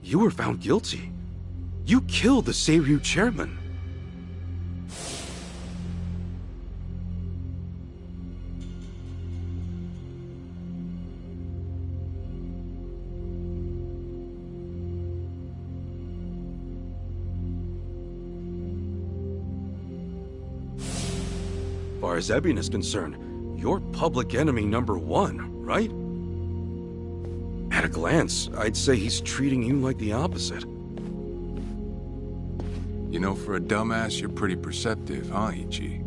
You were found guilty. You killed the Seiryu chairman. As far as Ebion is concerned, you're public enemy #1, right? At a glance, I'd say he's treating you like the opposite. You know, for a dumbass, you're pretty perceptive, huh, Ichi?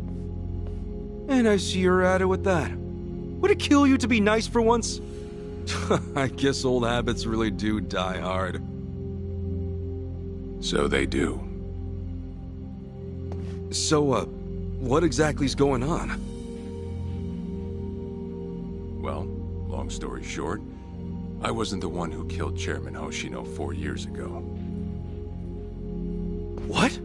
And I see you're at it with that. Would it kill you to be nice for once? I guess old habits really do die hard. So they do. So, what exactly's going on? Well, long story short, I wasn't the one who killed Chairman Hoshino 4 years ago. What?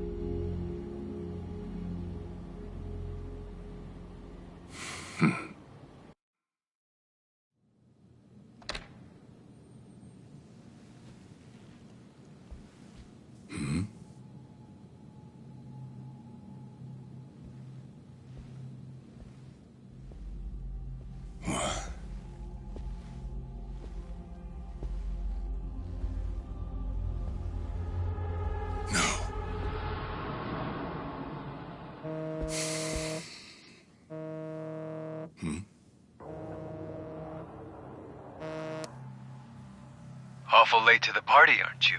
Awful late to the party, aren't you?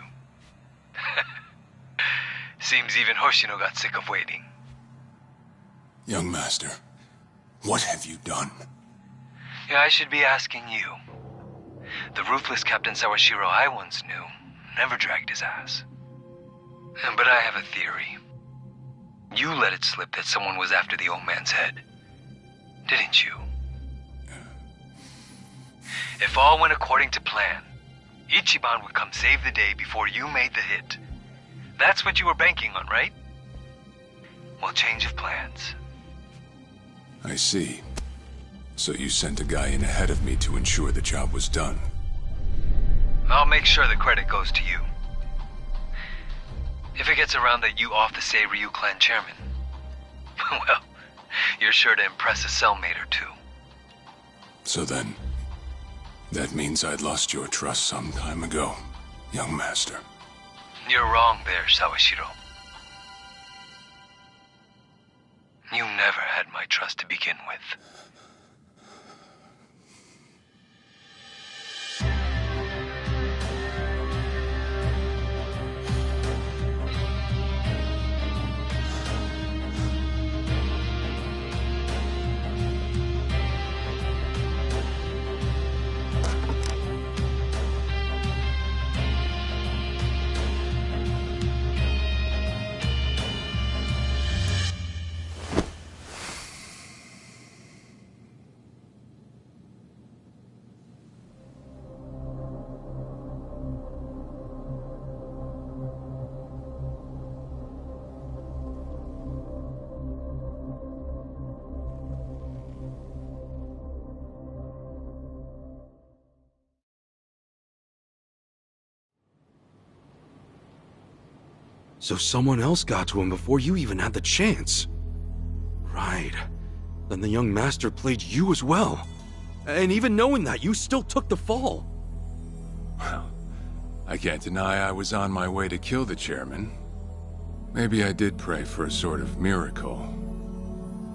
Seems even Hoshino got sick of waiting. Young master, what have you done? Yeah, I should be asking you. The ruthless Captain Sawashiro I once knew never dragged his ass. But I have a theory. You let it slip that someone was after the old man's head, didn't you? If all went according to plan, Ichiban would come save the day before you made the hit. That's what you were banking on, right? Well, change of plans. I see. So you sent a guy in ahead of me to ensure the job was done. I'll make sure the credit goes to you. If it gets around that you off the Seiryu clan chairman, well, you're sure to impress a cellmate or two. So then, that means I'd lost your trust some time ago, young master. You're wrong there, Sawashiro. You never had my trust to begin with. So someone else got to him before you even had the chance. Right. Then the young master played you as well. And even knowing that, you still took the fall. Well, I can't deny I was on my way to kill the chairman. Maybe I did pray for a sort of miracle.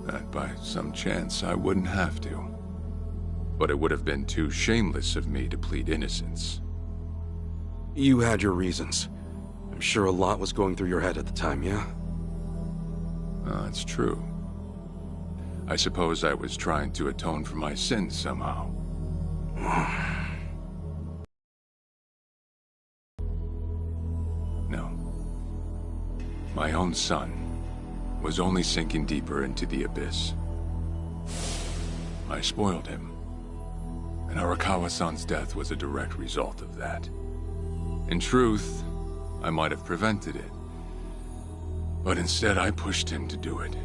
That by some chance I wouldn't have to. But it would have been too shameless of me to plead innocence. You had your reasons. I'm sure a lot was going through your head at the time, yeah? That's true. I suppose I was trying to atone for my sins somehow. No. My own son was only sinking deeper into the abyss. I spoiled him. And Arakawa-san's death was a direct result of that. In truth, I might have prevented it. But instead, I pushed him to do it.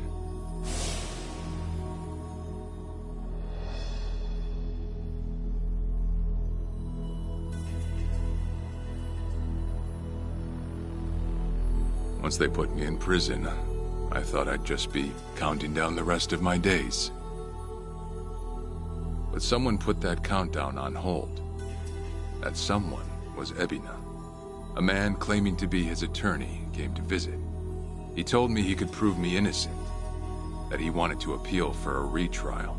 Once they put me in prison, I thought I'd just be counting down the rest of my days. But someone put that countdown on hold. That someone was Ebina. A man claiming to be his attorney came to visit. He told me he could prove me innocent, that he wanted to appeal for a retrial.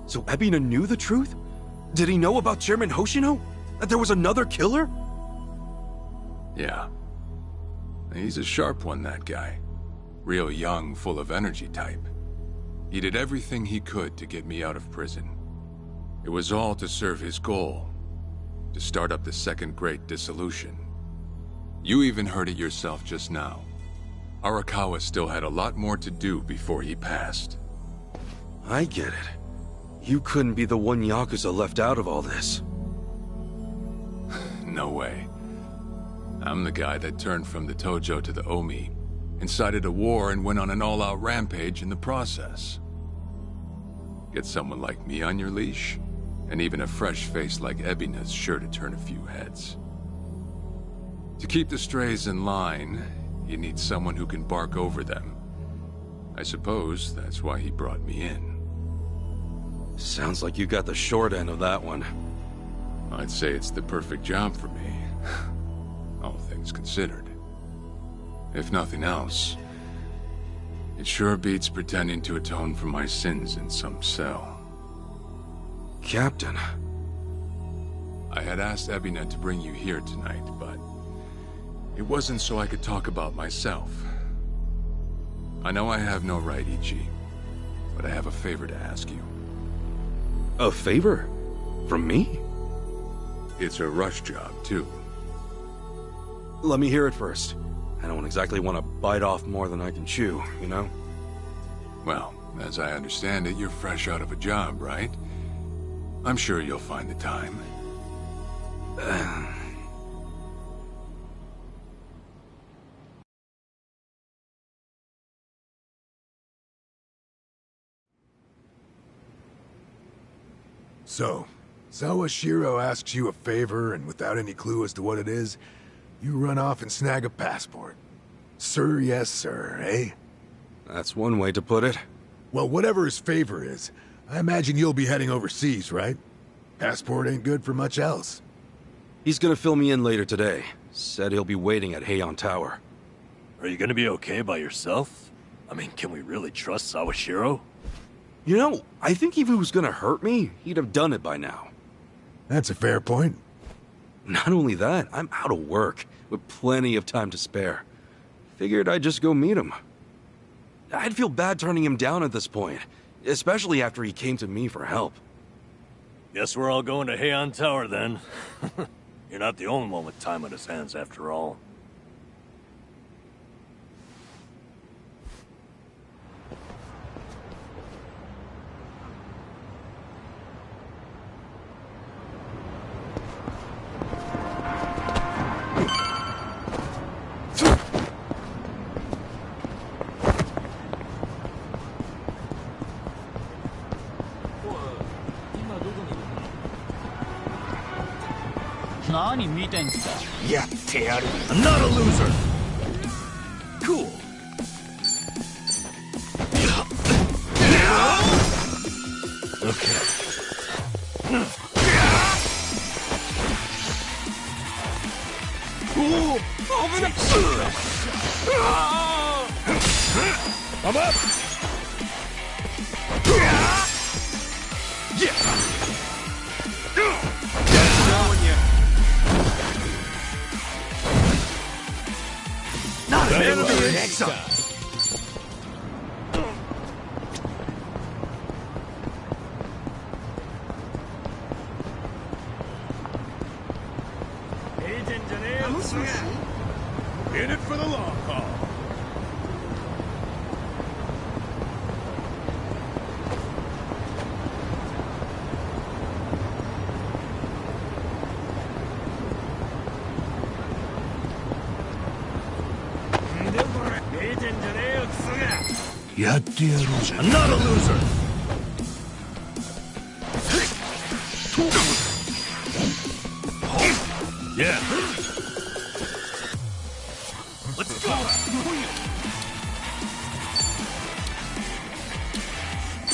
So Ebina knew the truth? Did he know about Chairman Hoshino? That there was another killer? Yeah. He's a sharp one, that guy. Real young, full of energy type. He did everything he could to get me out of prison. It was all to serve his goal, to start up the Second Great Dissolution. You even heard it yourself just now. Arakawa still had a lot more to do before he passed. I get it. You couldn't be the one Yakuza left out of all this. No way. I'm the guy that turned from the Tojo to the Omi, incited a war and went on an all-out rampage in the process. Get someone like me on your leash, and even a fresh face like Ebina's sure to turn a few heads. To keep the strays in line, you need someone who can bark over them. I suppose that's why he brought me in. Sounds like you got the short end of that one. I'd say it's the perfect job for me, all things considered. If nothing else, it sure beats pretending to atone for my sins in some cell. Captain. I had asked Ebina to bring you here tonight, but it wasn't so I could talk about myself. I know I have no right, Ichi, but I have a favor to ask you. A favor? From me? It's a rush job, too. Let me hear it first. I don't exactly want to bite off more than I can chew, you know? Well, as I understand it, you're fresh out of a job, right? I'm sure you'll find the time. So, Sawashiro asks you a favor, and without any clue as to what it is, you run off and snag a passport. Sir, yes, sir, eh? That's one way to put it. Well, whatever his favor is, I imagine you'll be heading overseas, right? Passport ain't good for much else. He's gonna fill me in later today. Said he'll be waiting at Heian Tower. Are you gonna be okay by yourself? I mean, can we really trust Sawashiro? You know, I think if he was gonna hurt me, he'd have done it by now. That's a fair point. Not only that, I'm out of work, with plenty of time to spare. Figured I'd just go meet him. I'd feel bad turning him down at this point, especially after he came to me for help. Guess we're all going to Heian Tower then. You're not the only one with time on his hands after all. I'm not a loser! Cool. I'm up! Not an enemy in sight! In it for the long haul. I'm not a loser! Yeah. Let's go!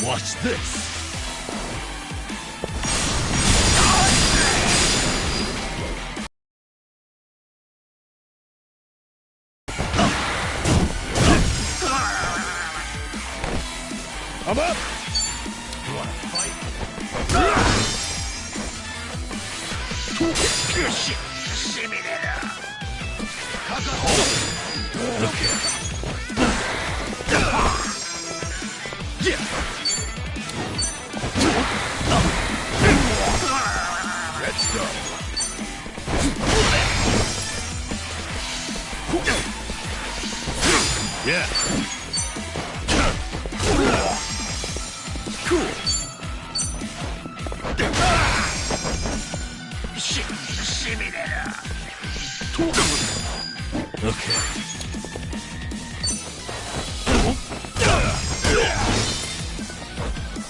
Watch this! I'm up! You wanna fight? Good shit! Shimmy that up! Okay. Yeah! Let's go! Yeah! Cool! Shimmy that up! Okay.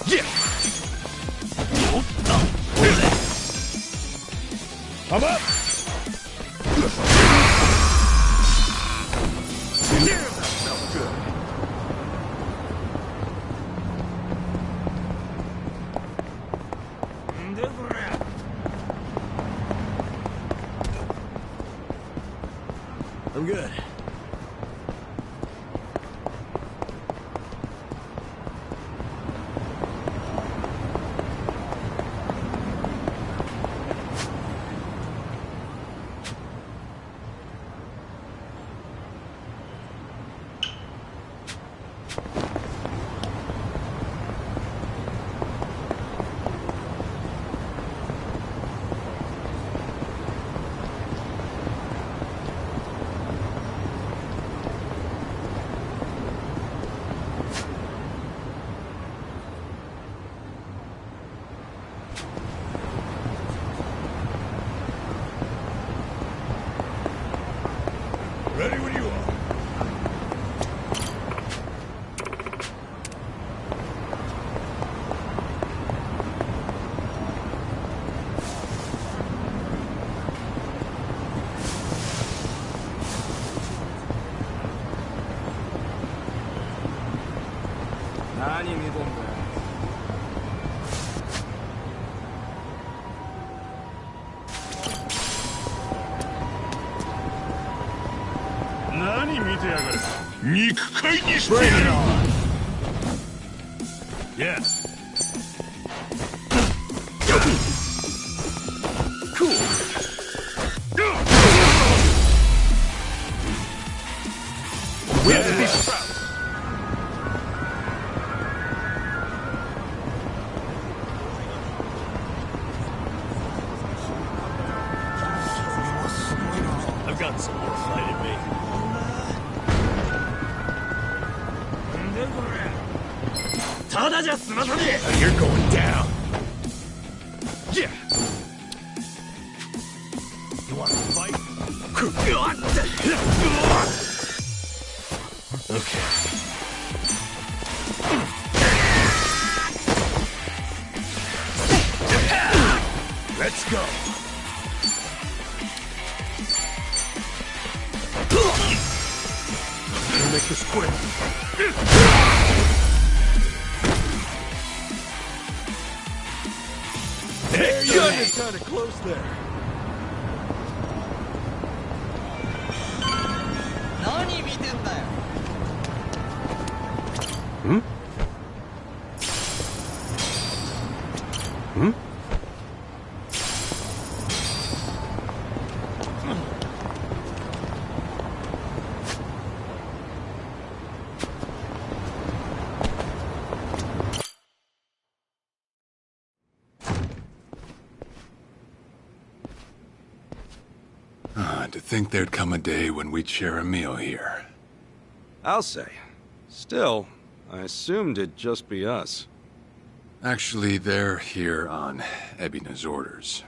Yeah! I'm up! Yeah, that felt good. I'm good. Ready when you are.何見てんだよ。何見てやがる。肉塊にしてやる。Yes. Cool. We have to be proud. I've got some more fight in me. You're going down. Yeah. You want to fight? Okay. Let's go. We'll make this quick. There you go. Kind of close there. Hmm? Hmm? To think there'd come a day when we'd share a meal here. I'll say. Still, I assumed it'd just be us. Actually, they're here on Ebina's orders.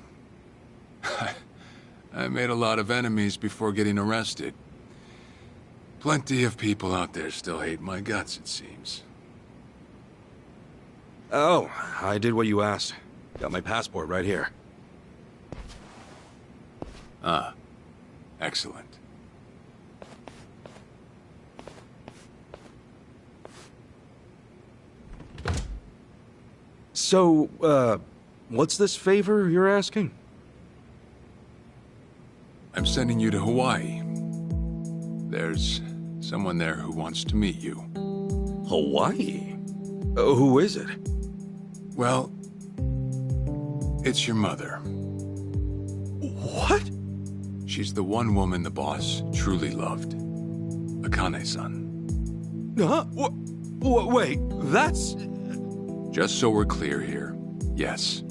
I made a lot of enemies before getting arrested. Plenty of people out there still hate my guts, it seems. Oh, I did what you asked. Got my passport right here. Ah, excellent. So, what's this favor you're asking? I'm sending you to Hawaii. There's someone there who wants to meet you. Hawaii? Who is it? Well, it's your mother. What? She's the one woman the boss truly loved. Akane-san. Huh? Wait, that's... Just so we're clear here, yes,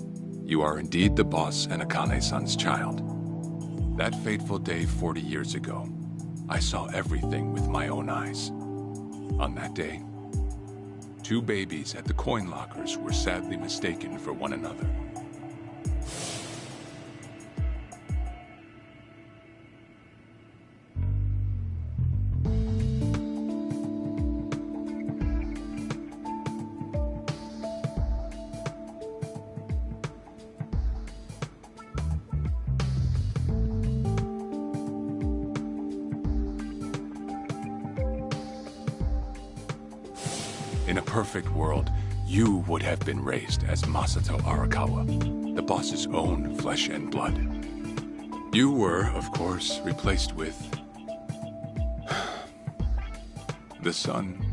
you are indeed the boss and Akane-san's child. That fateful day 40 years ago, I saw everything with my own eyes. On that day, 2 babies at the coin lockers were sadly mistaken for one another. In a perfect world, you would have been raised as Masato Arakawa, the boss's own flesh and blood. You were, of course, replaced with... the son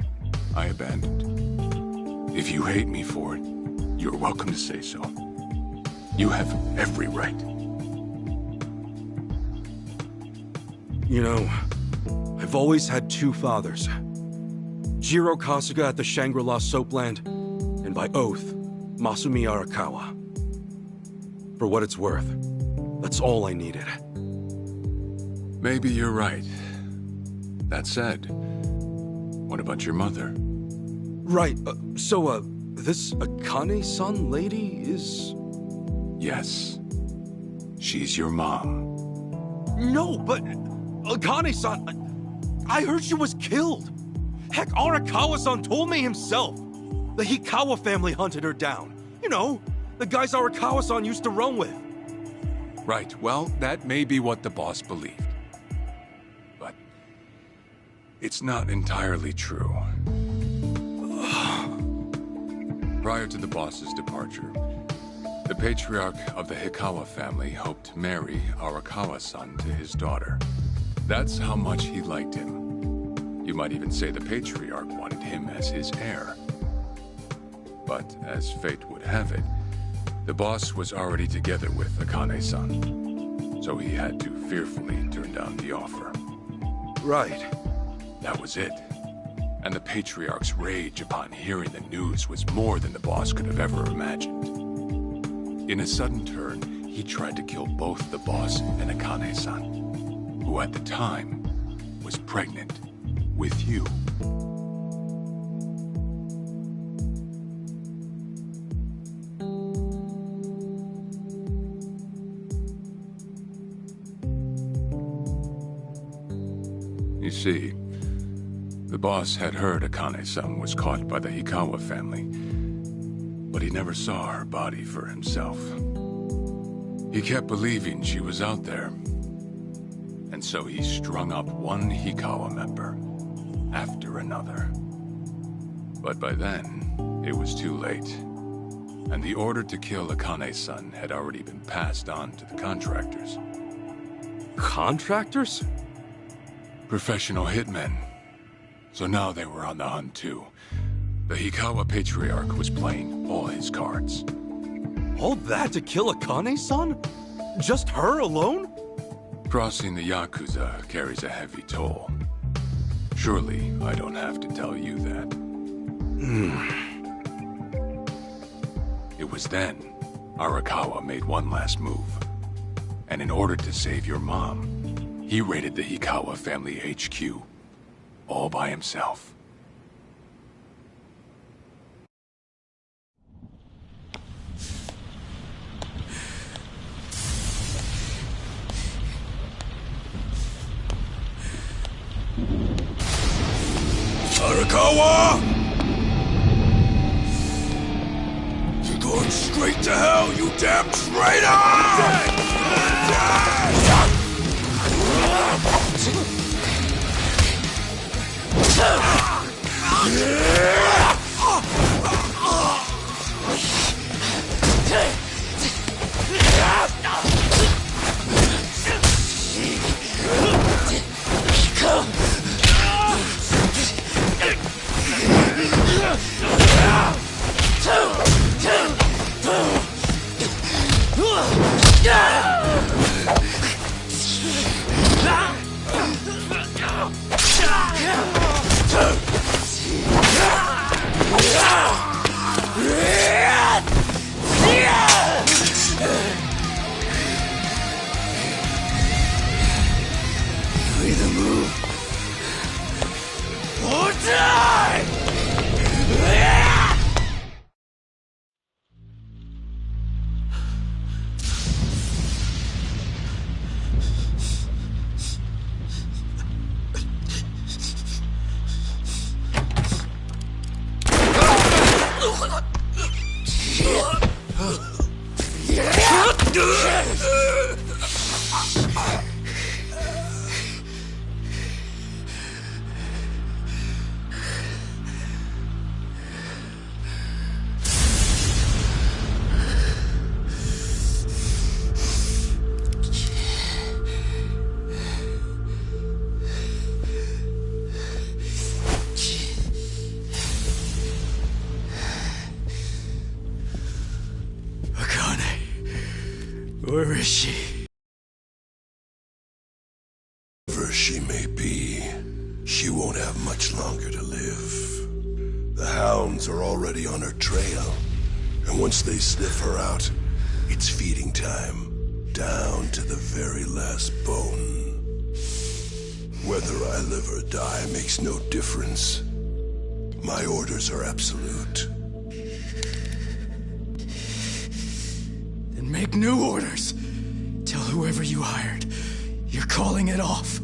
I abandoned. If you hate me for it, you're welcome to say so. You have every right. You know, I've always had 2 fathers. Jiro Kasuga at the Shangri-La Soapland, and by oath, Masumi Arakawa. For what it's worth, that's all I needed. Maybe you're right. That said, what about your mother? Right, so, this Akane-san lady is... Yes. She's your mom. No, but... Akane-san... I heard she was killed! Heck, Arakawa-san told me himself! The Hikawa family hunted her down. You know, the guys Arakawa-san used to run with. Right, well, that may be what the boss believed. But... it's not entirely true. Prior to the boss's departure, the patriarch of the Hikawa family hoped to marry Arakawa-san to his daughter. That's how much he liked him. You might even say the patriarch wanted him as his heir. But as fate would have it, the boss was already together with Akane-san, so he had to fearfully turn down the offer. Right. That was it. And the patriarch's rage upon hearing the news was more than the boss could have ever imagined. In a sudden turn, he tried to kill both the boss and Akane-san, who at the time was pregnant with you. You see, the boss had heard Akane-san was caught by the Hikawa family, but he never saw her body for himself. He kept believing she was out there, and so he strung up one Hikawa member after another. But by then, it was too late, and the order to kill Akane-san had already been passed on to the contractors. Contractors? Professional hitmen. So now they were on the hunt too. The Hikawa Patriarch was playing all his cards. All that to kill Akane-san? Just her alone? Crossing the Yakuza carries a heavy toll. Surely I don't have to tell you that. It was then Arakawa made one last move. And in order to save your mom, he raided the Hikawa family HQ, all by himself. Arakawa! You're going straight to hell, you damn traitor! be the move. Or die! Where is she? Wherever she may be, she won't have much longer to live. The hounds are already on her trail, and once they sniff her out, it's feeding time, down to the very last bone. Whether I live or die makes no difference. My orders are absolute. Then make new orders. Tell whoever you hired, you're calling it off.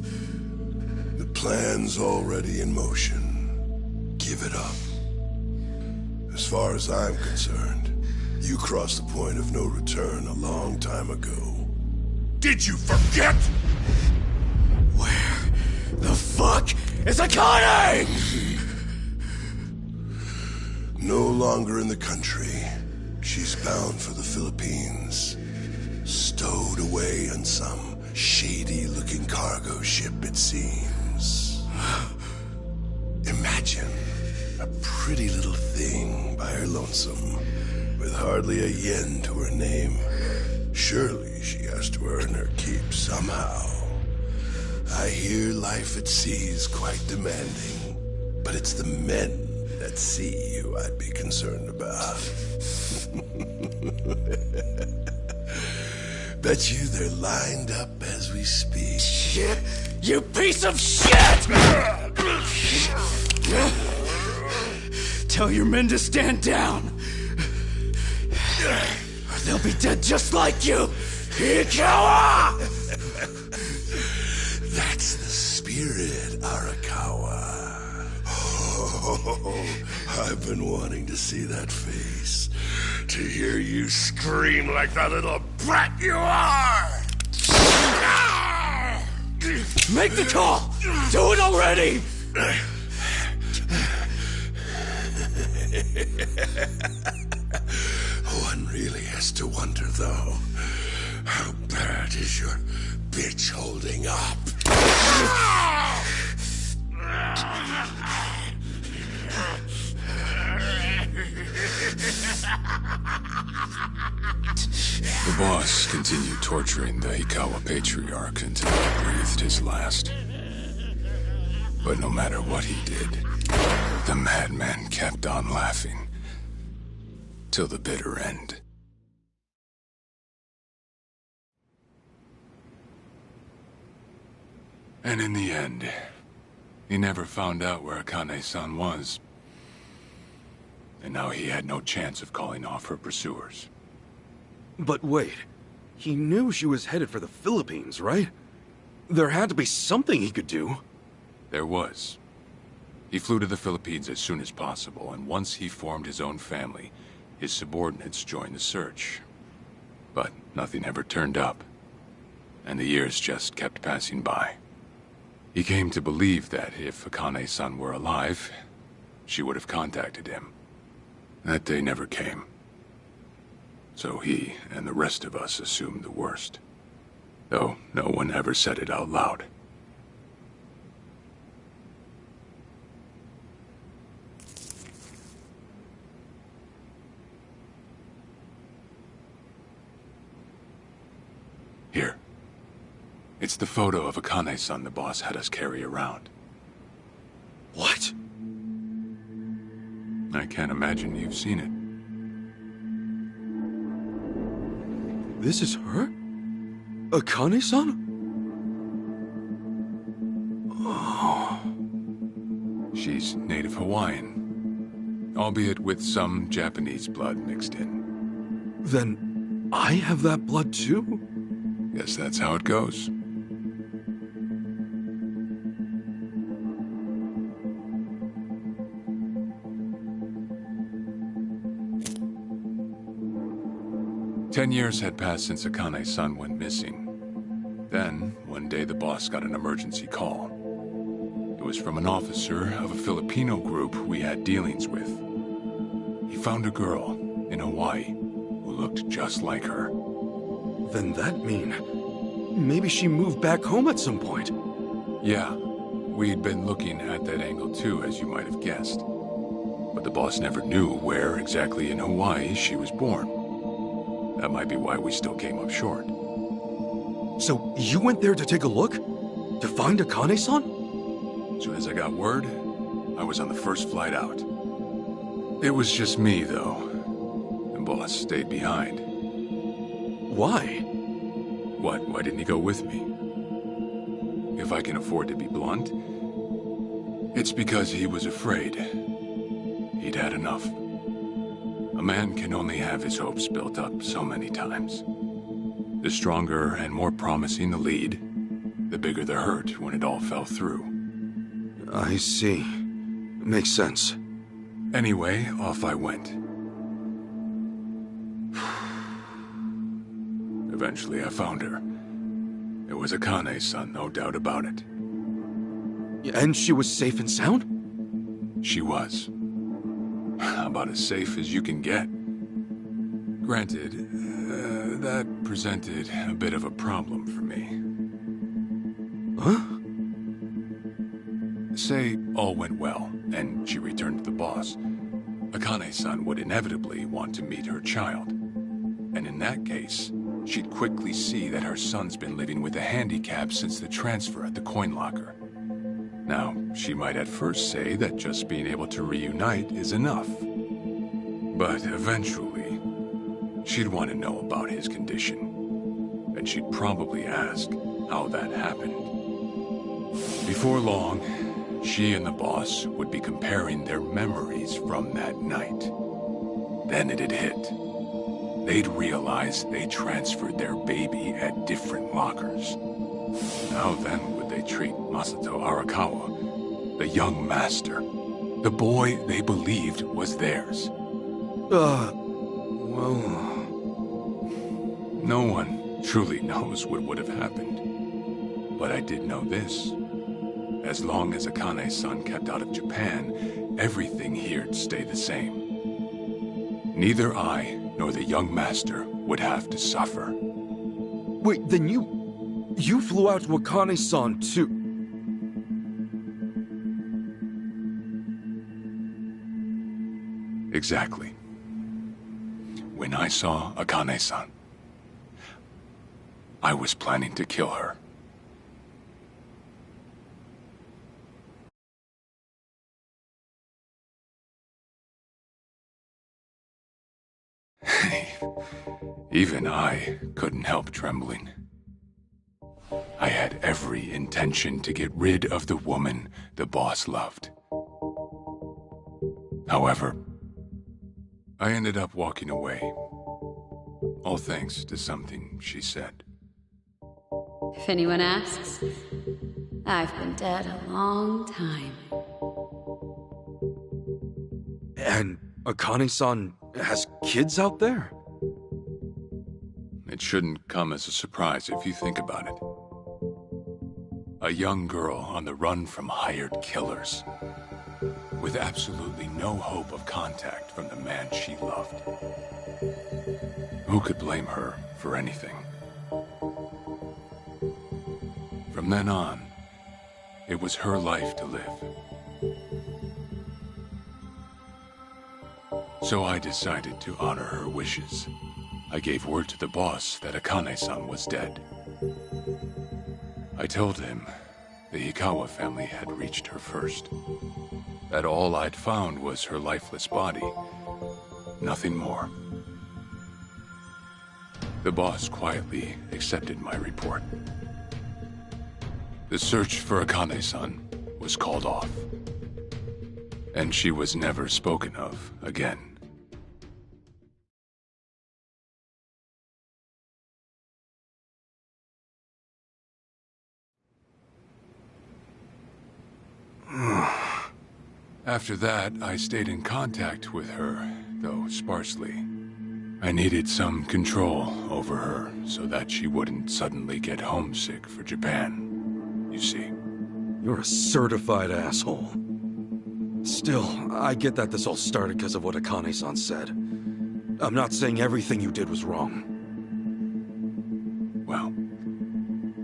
The plan's already in motion. Give it up. As far as I'm concerned, you crossed the point of no return a long time ago. Did you forget? Where the fuck is Akane? No longer in the country. She's bound for the Philippines. Stowed away on some shady-looking cargo ship, it seems. Imagine a pretty little thing by her lonesome, with hardly a yen to her name. Surely she has to earn her keep somehow. I hear life at sea is quite demanding, but it's the men at sea who I'd be concerned about. Bet you they're lined up as we speak. Shit! You piece of shit! Tell your men to stand down. Or they'll be dead just like you! Ikawa! That's the spirit, Arakawa. Oh, I've been wanting to see that face. To hear you scream like the little brat you are! Make the call! Do it already! One really has to wonder, though, how bad is your bitch holding up? The boss continued torturing the Hikawa patriarch until he breathed his last. But no matter what he did, the madman kept on laughing. Till the bitter end. And in the end, he never found out where Akane-san was. And now he had no chance of calling off her pursuers. But wait, he knew she was headed for the Philippines, right? There had to be something he could do. There was. He flew to the Philippines as soon as possible, and once he formed his own family, his subordinates joined the search. But nothing ever turned up, and the years just kept passing by. He came to believe that if Akane-san were alive, she would have contacted him. That day never came. So he and the rest of us assumed the worst. Though no one ever said it out loud. Here. It's the photo of Akane-san the boss had us carry around. What? I can't imagine you've seen it. This is her? Akane-san? She's native Hawaiian, albeit with some Japanese blood mixed in. Then I have that blood too? Guess that's how it goes. Ten years had passed since Akane-san went missing. Then, one day the boss got an emergency call. It was from an officer of a Filipino group we had dealings with. He found a girl in Hawaii who looked just like her. Then that mean maybe she moved back home at some point? Yeah, we'd been looking at that angle too, as you might have guessed. But the boss never knew where exactly in Hawaii she was born. That might be why we still came up short. So you went there to take a look? To find Akane-san? As soon as I got word, I was on the first flight out. It was just me, though. The boss stayed behind. Why? What? Why didn't he go with me? If I can afford to be blunt, it's because he was afraid. He'd had enough. A man can only have his hopes built up so many times. The stronger and more promising the lead, the bigger the hurt when it all fell through. I see. Makes sense. Anyway, off I went. Eventually I found her. It was Akane's-san, no doubt about it. And she was safe and sound? She was. About as safe as you can get. Granted, that presented a bit of a problem for me. Huh? Say all went well, and she returned to the boss. Akane-san would inevitably want to meet her child. And in that case, she'd quickly see that her son's been living with a handicap since the transfer at the coin locker. Now, she might at first say that just being able to reunite is enough. But eventually, she'd want to know about his condition. And she'd probably ask how that happened. Before long, she and the boss would be comparing their memories from that night. Then it'd hit. They'd realize they transferred their baby at different lockers. How then would they treat Masato Arakawa, the young master, the boy they believed was theirs? Well... No one truly knows what would have happened. But I did know this. As long as Akane-san kept out of Japan, everything here'd stay the same. Neither I nor the young master would have to suffer. Wait, then you flew out to Akane-san too? Exactly. When I saw Akane-san, I was planning to kill her. Even I couldn't help trembling. I had every intention to get rid of the woman the boss loved. However, I ended up walking away, all thanks to something she said. If anyone asks, I've been dead a long time. And Akane-san has kids out there? It shouldn't come as a surprise if you think about it. A young girl on the run from hired killers, with absolutely no hope of contact from the man she loved. Who could blame her for anything? From then on, it was her life to live. So I decided to honor her wishes. I gave word to the boss that Akane-san was dead. I told him the Hikawa family had reached her first. That all I'd found was her lifeless body. Nothing more. The boss quietly accepted my report. The search for Akane-san was called off. And she was never spoken of again. After that, I stayed in contact with her, though sparsely. I needed some control over her so that she wouldn't suddenly get homesick for Japan. You see. You're a certified asshole. Still, I get that this all started because of what Akane-san said. I'm not saying everything you did was wrong. Well,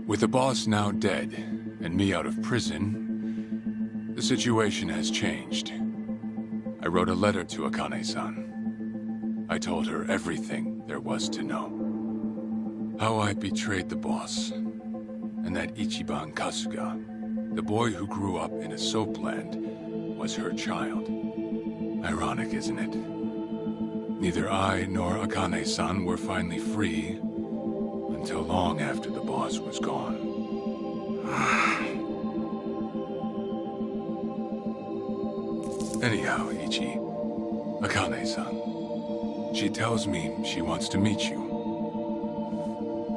with the boss now dead and me out of prison, the situation has changed. I wrote a letter to Akane-san. I told her everything there was to know. How I betrayed the boss, and that Ichiban Kasuga, the boy who grew up in a soapland, was her child. Ironic, isn't it? Neither I nor Akane-san were finally free until long after the boss was gone. Anyhow, Ichi, Akane-san, she tells me she wants to meet you.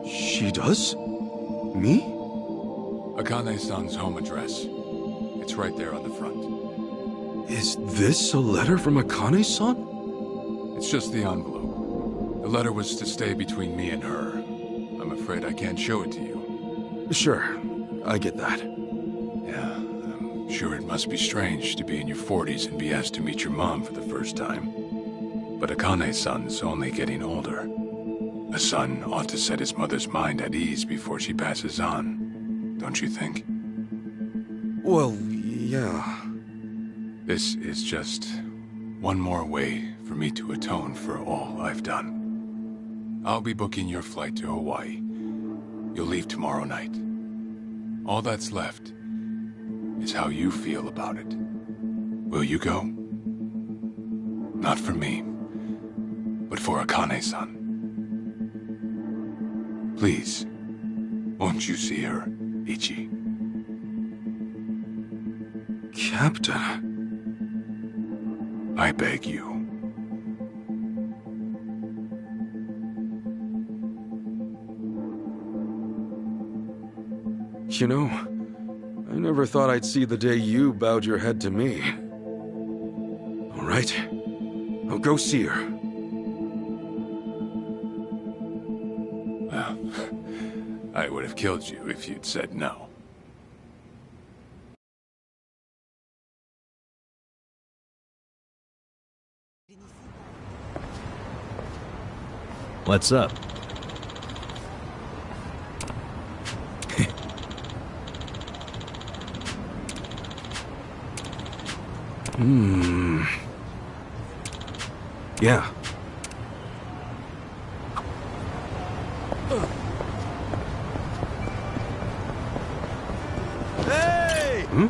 She does? Me? Akane-san's home address. It's right there on the front. Is this a letter from Akane-san? It's just the envelope. The letter was to stay between me and her. I'm afraid I can't show it to you. Sure, I get that. Yeah, I'm sure it must be strange to be in your 40s and be asked to meet your mom for the first time. But Akane-san's only getting older. A son ought to set his mother's mind at ease before she passes on, don't you think? Well, yeah. This is just one more way for me to atone for all I've done. I'll be booking your flight to Hawaii. You'll leave tomorrow night. All that's left is how you feel about it. Will you go? Not for me, but for Akane-san. Please, won't you see her, Ichi? Captain. I beg you. You know, I never thought I'd see the day you bowed your head to me. All right, I'll go see her. Well, I would have killed you if you'd said no. What's up? Yeah. Hey! Hmm?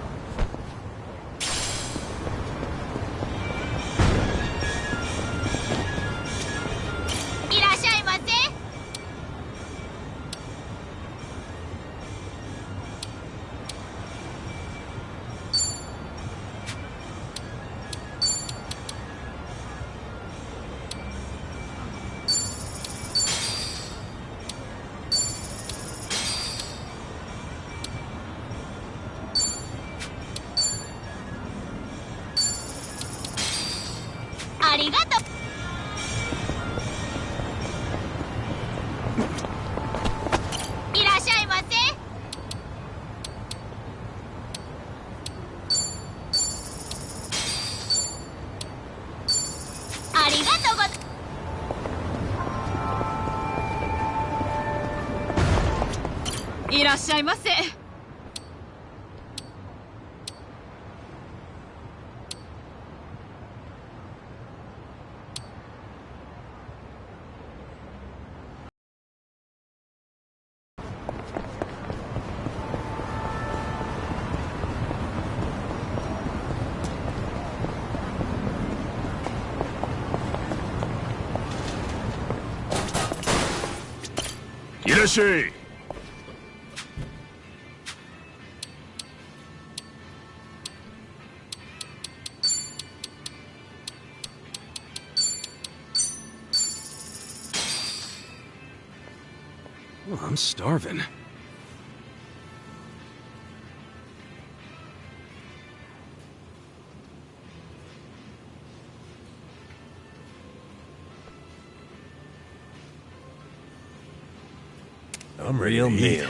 Irasshai! Oh, I'm starving. I'm ready Real to eat. meal.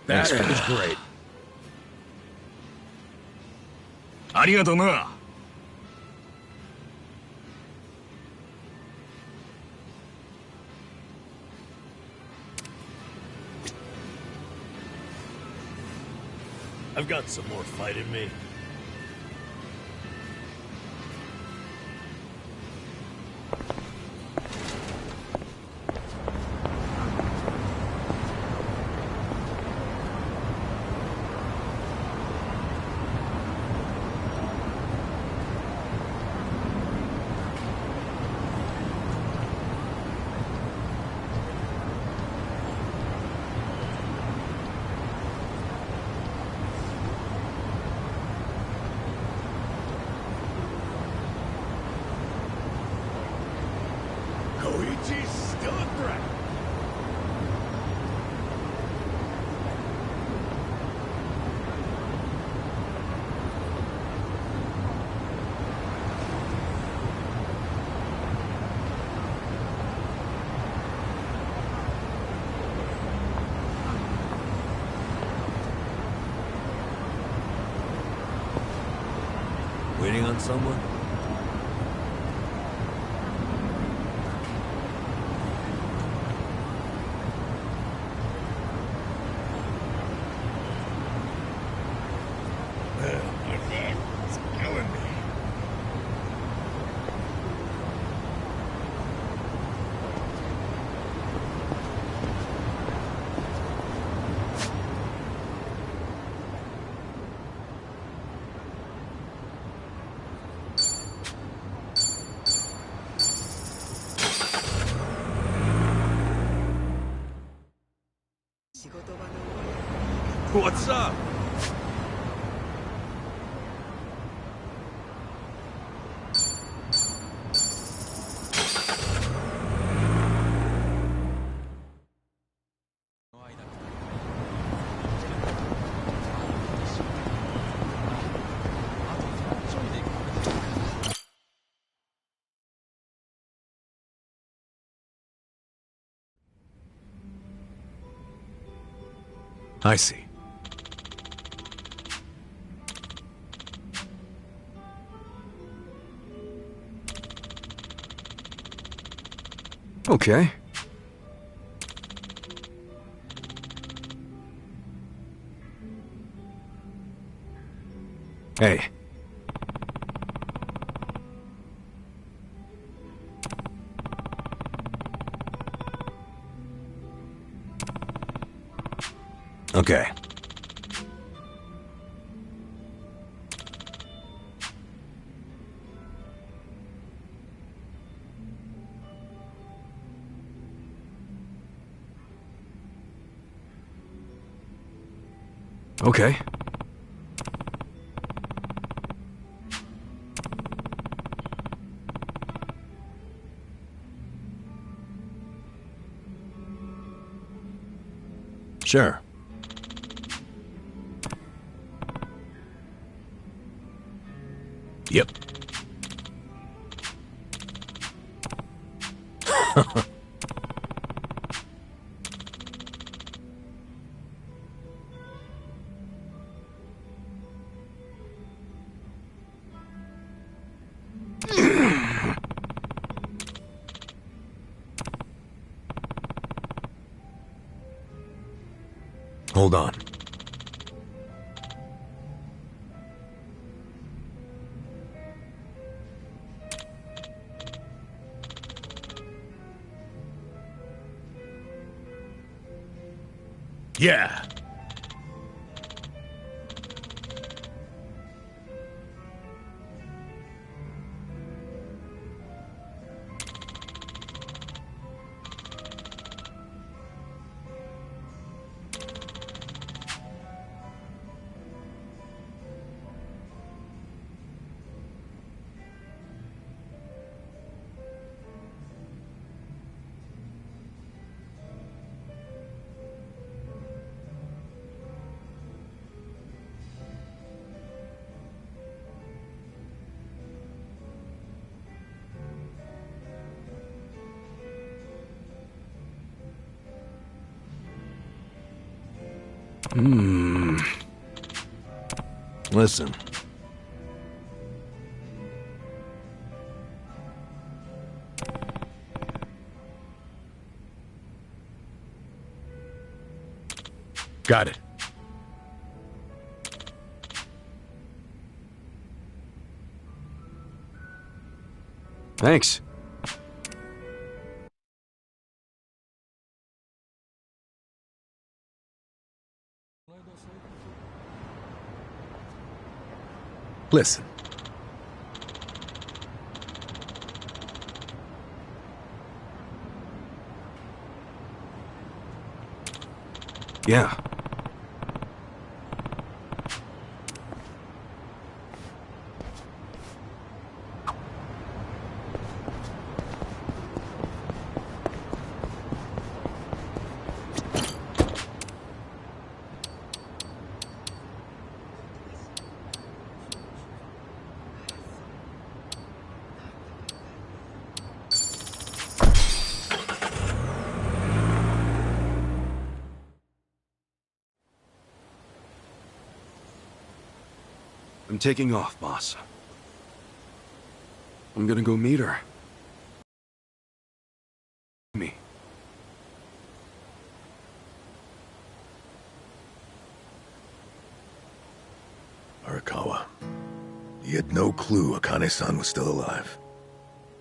That was great. ありがとうな。I've got some more fight in me. Koichi's still a threat. Waiting on someone? My back is killing me. What's up? I see. Okay. Hey. Okay. Okay. Sure. Yep. Hold on. Yeah. Listen. Got it. Thanks. Listen. Yeah. I'm taking off, boss. I'm gonna go meet her. Me. Arakawa, he had no clue Akane-san was still alive.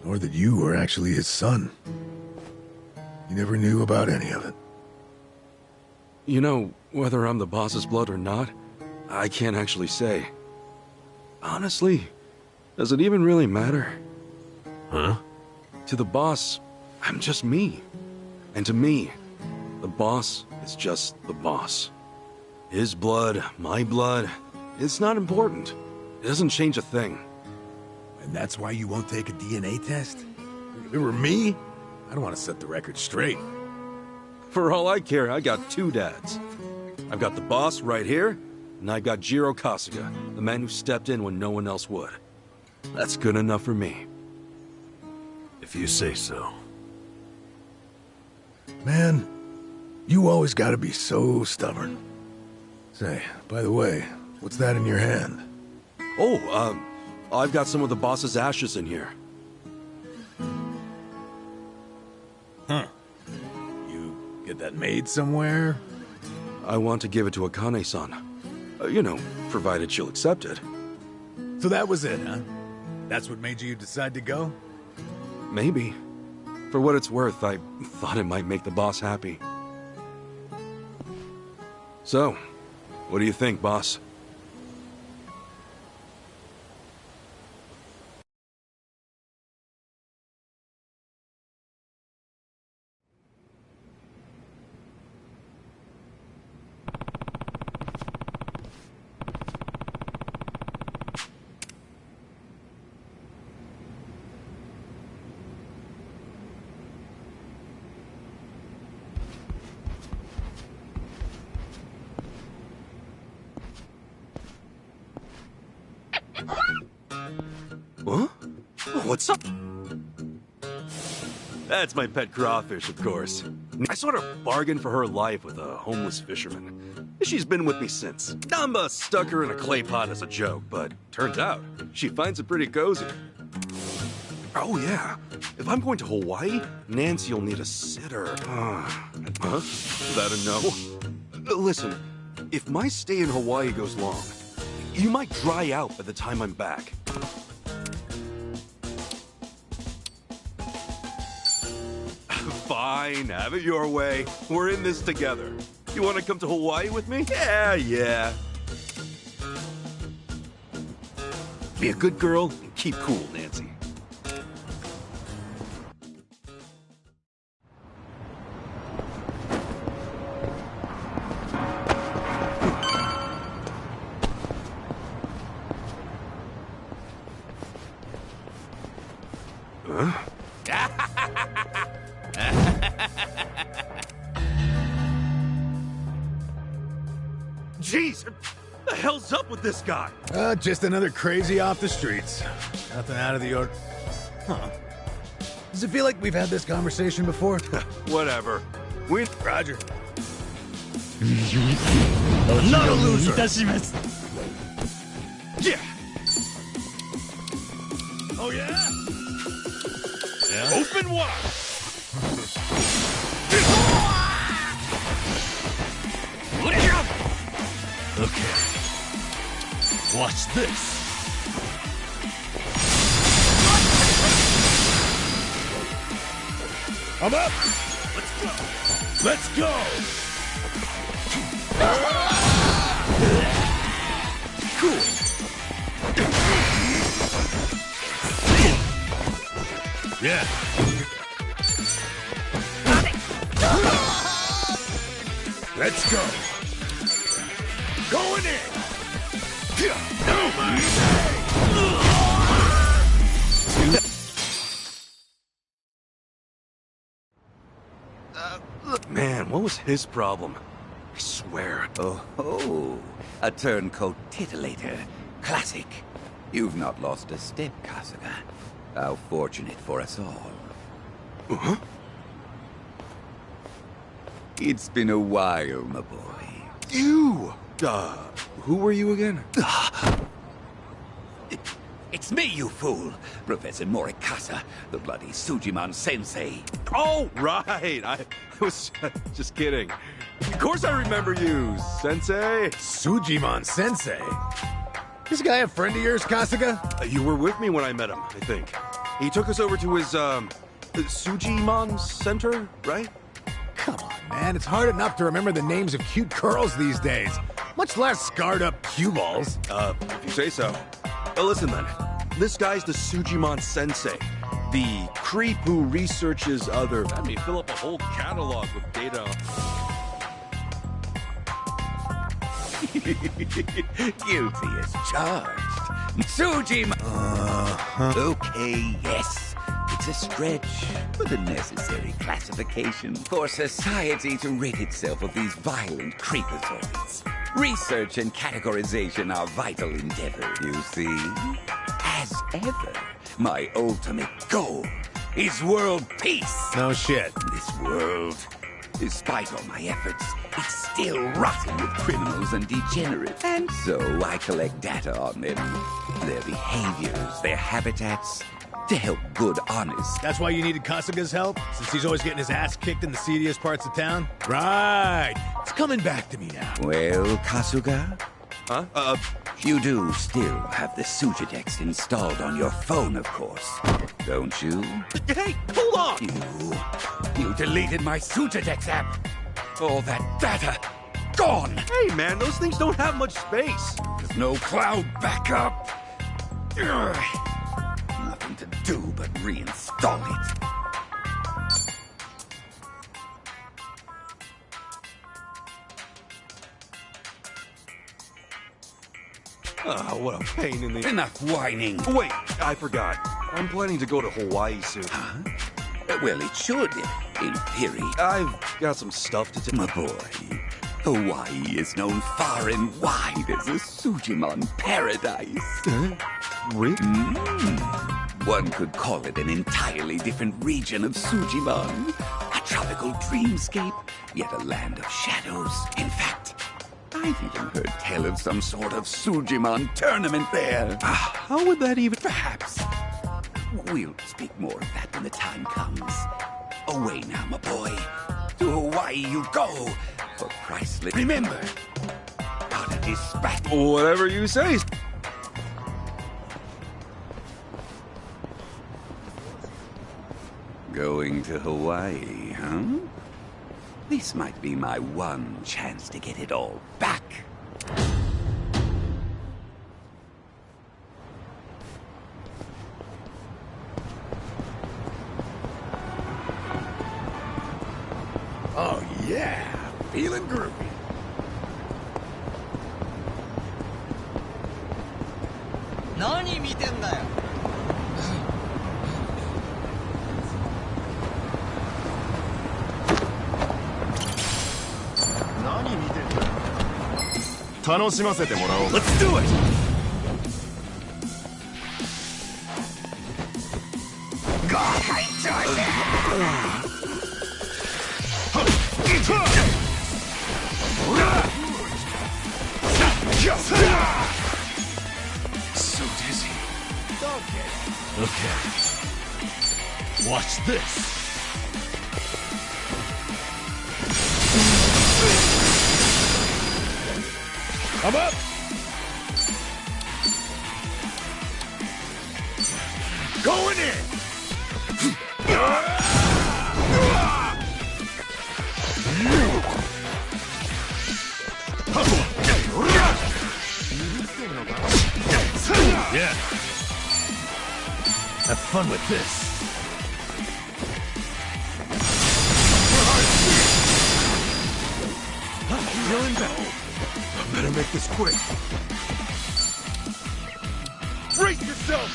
Nor that you were actually his son. He never knew about any of it. You know, whether I'm the boss's blood or not, I can't actually say. Honestly, does it even really matter? Huh? To the boss, I'm just me. And to me, the boss is just the boss. His blood, my blood, it's not important. It doesn't change a thing. And that's why you won't take a DNA test? If it were me, I'd want to set the record straight. For all I care, I got two dads. I've got the boss right here, and I've got Jiro Kasuga, the man who stepped in when no one else would. That's good enough for me. If you say so. Man, you always gotta be so stubborn. Say, by the way, what's that in your hand? Oh, I've got some of the boss's ashes in here. Huh. You get that made somewhere? I want to give it to Akane-san. You know, provided she'll accept it. So that was it, huh? That's what made you decide to go? Maybe. For what it's worth, I thought it might make the boss happy. So, what do you think, boss? Huh? What's up? That's my pet crawfish, of course. I sort of bargained for her life with a homeless fisherman. She's been with me since. Namba stuck her in a clay pot as a joke, but turns out she finds it pretty cozy. Oh yeah, if I'm going to Hawaii, Nancy'll need a sitter. Huh? Is that a no? Listen, if my stay in Hawaii goes long, you might dry out by the time I'm back. Fine, have it your way. We're in this together. You want to come to Hawaii with me? Yeah. Be a good girl and keep cool, Nancy. Huh? Jeez, what the hell's up with this guy? Just another crazy off the streets. Nothing out of the order. Huh. Does it feel like we've had this conversation before? Whatever. Roger. Not a loser. Yeah. Oh yeah? Open wide. Okay. Watch this. I'm up. Let's go. Cool. Yeah. Let's go. Going in. Man, what was his problem? I swear. Oh, a turncoat titillator. Classic. You've not lost a step, Kasuga. How fortunate for us all. Huh? It's been a while, my boy. You! Who were you again? It's me, you fool! Professor Morikasa, the bloody Sujiman sensei. Oh, right! I was just kidding. Of course I remember you, Sensei! Sujiman Sensei? This guy a friend of yours, Kasuga? You were with me when I met him, I think. He took us over to his, Sujimon Center, right? Come on, man. It's hard enough to remember the names of cute girls these days. Much less scarred-up cue balls. If you say so. Listen then. This guy's the Sujimon Sensei. The creep who researches other... Let me fill up a whole catalog with data. Guilty as charged. Sujiman... Okay, yes. It's a stretch, but a necessary classification for society to rid itself of these violent creepazoids. Research and categorization are vital endeavors, you see. As ever, my ultimate goal is world peace. No shit. This world, despite all my efforts, it's still rotten with criminals and degenerates. And so I collect data on them, their behaviors, their habitats, to help good, honest. That's why you needed Kasuga's help? Since he's always getting his ass kicked in the seediest parts of town? Right. It's coming back to me now. Well, Kasuga? Huh? You do still have the Sujidex installed on your phone, of course. Don't you? Hey, hold on! You deleted my Sujidex app. All that data, gone. Hey, man, those things don't have much space. There's no cloud backup. Ugh. Nothing to do but reinstall it. Oh, what a pain in the... Enough whining. Wait, I forgot. I'm planning to go to Hawaii soon. Huh? Well, it should, in theory. I've got some stuff to My boy, Hawaii is known far and wide as a Sujimon paradise. Really? One could call it an entirely different region of Sujimon. A tropical dreamscape, yet a land of shadows. In fact, I've even heard tell of some sort of Sujimon tournament there. How would that even... Perhaps. We'll speak more of that when the time comes. Away now, my boy. To Hawaii you go for priceless... Remember, how to dispatch... Whatever you say. Going to Hawaii, huh? This might be my one chance to get it all back. Oh, yeah. Feeling groovy. Let's do it! So dizzy. Okay. Watch this. I'm up! Going in! Yeah. Have fun with this. Feeling better. Better make this quick. Brace yourself!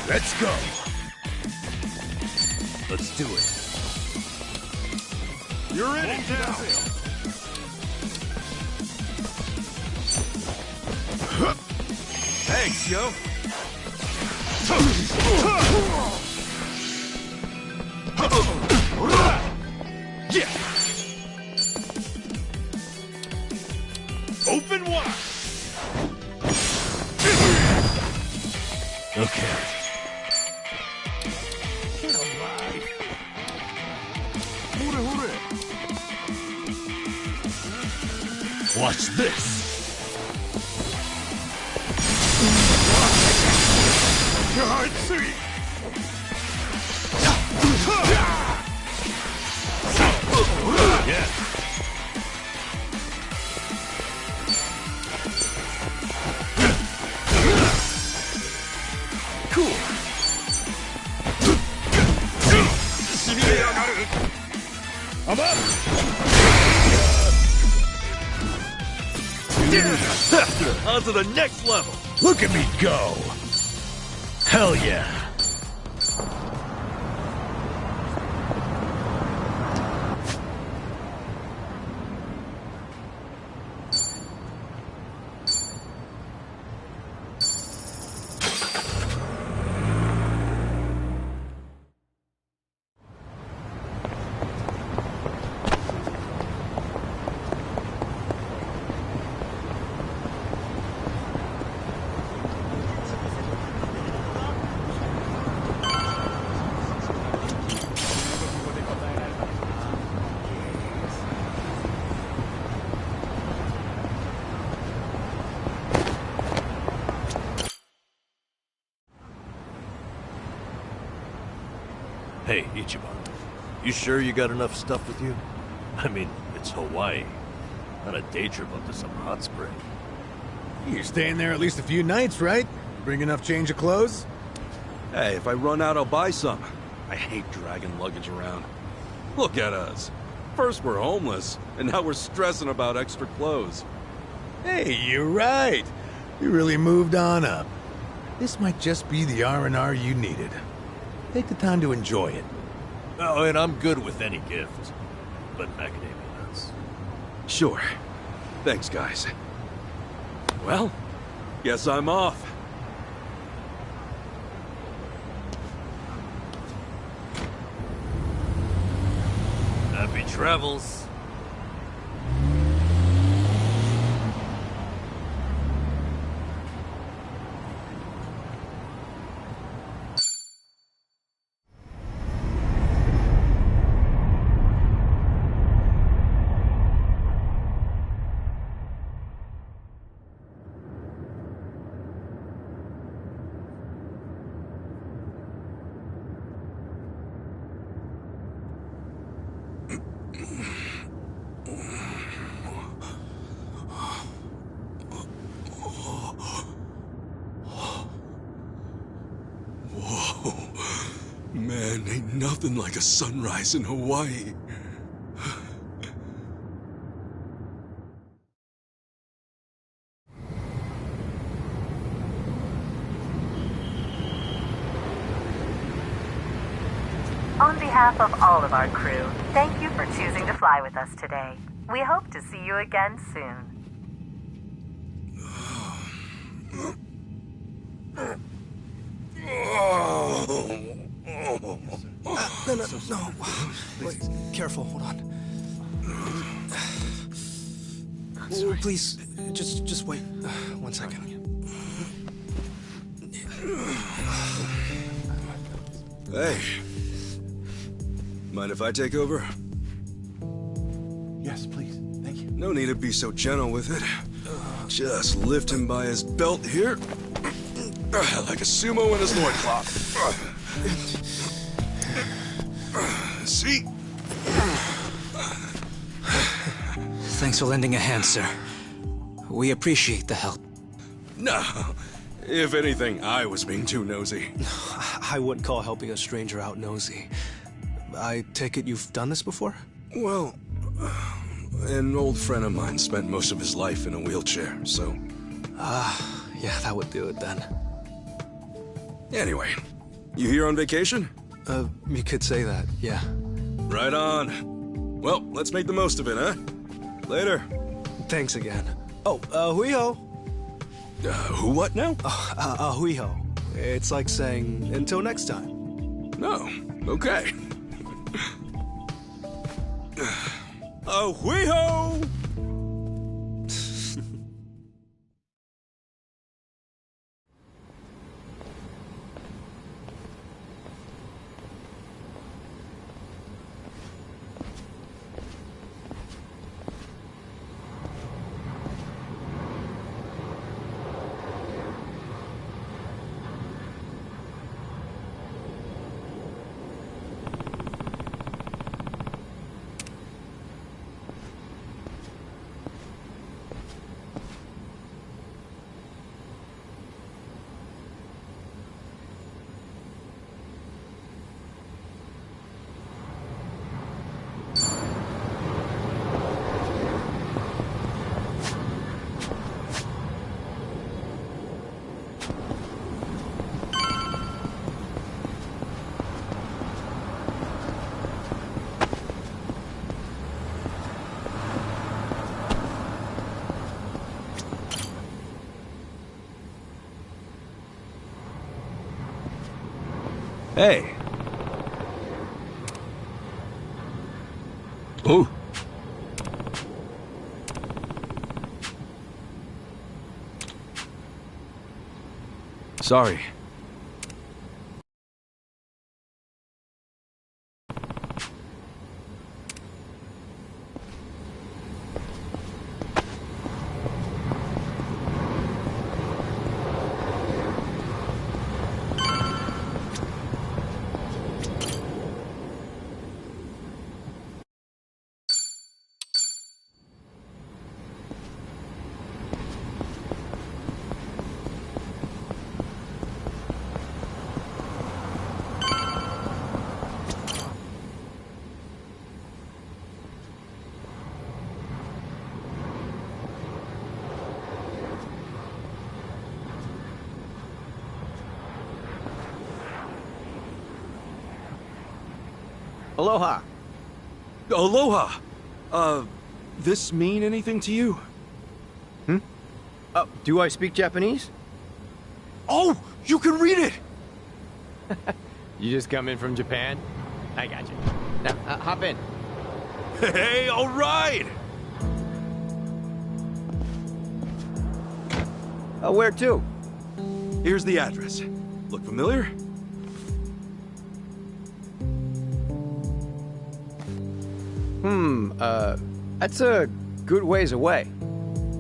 Let's go. Let's do it. You're in it now! Thanks, yo. Yeah! Open wide! Okay. Watch this. God, see! Yeah. Cool! I'm up. On to the next level! Look at me go. Hell yeah. Hey, Ichiban. You sure you got enough stuff with you? I mean, it's Hawaii. Not a day trip up to some hot spring. You're staying there at least a few nights, right? Bring enough change of clothes? Hey, if I run out, I'll buy some. I hate dragging luggage around. Look at us. First we're homeless, and now we're stressing about extra clothes. Hey, you're right. You really moved on up. This might just be the R&R you needed. Take the time to enjoy it. Oh, and I'm good with any gift. But macadamia nuts. Sure. Thanks, guys. Well, guess I'm off. Happy travels. Man, ain't nothing like a sunrise in Hawaii. On behalf of all of our crew, thank you for choosing to fly with us today. We hope to see you again soon. No. Wait, careful, hold on. Oh, please, just wait 1 second. Hey. Mind if I take over? Yes, please. Thank you. No need to be so gentle with it. Just lift him by his belt here. Like a sumo in his loincloth. See? Thanks for lending a hand, sir. We appreciate the help. No. If anything, I was being too nosy. I wouldn't call helping a stranger out nosy. I take it you've done this before? Well, an old friend of mine spent most of his life in a wheelchair, so... Yeah, that would do it then. Anyway, you here on vacation? You could say that, yeah. Right on. Well, let's make the most of it, huh? Later. Thanks again. Oh, hui-ho. Who what now? Hui-ho. It's like saying, until next time. No, okay. Hui-ho! Hey. Oh. Sorry. Aloha. Aloha! This mean anything to you? Do I speak Japanese? Oh! You can read it! You just come in from Japan? I got you. Now, hop in. Hey, all right! Where to? Here's the address. Look familiar? That's a good ways away.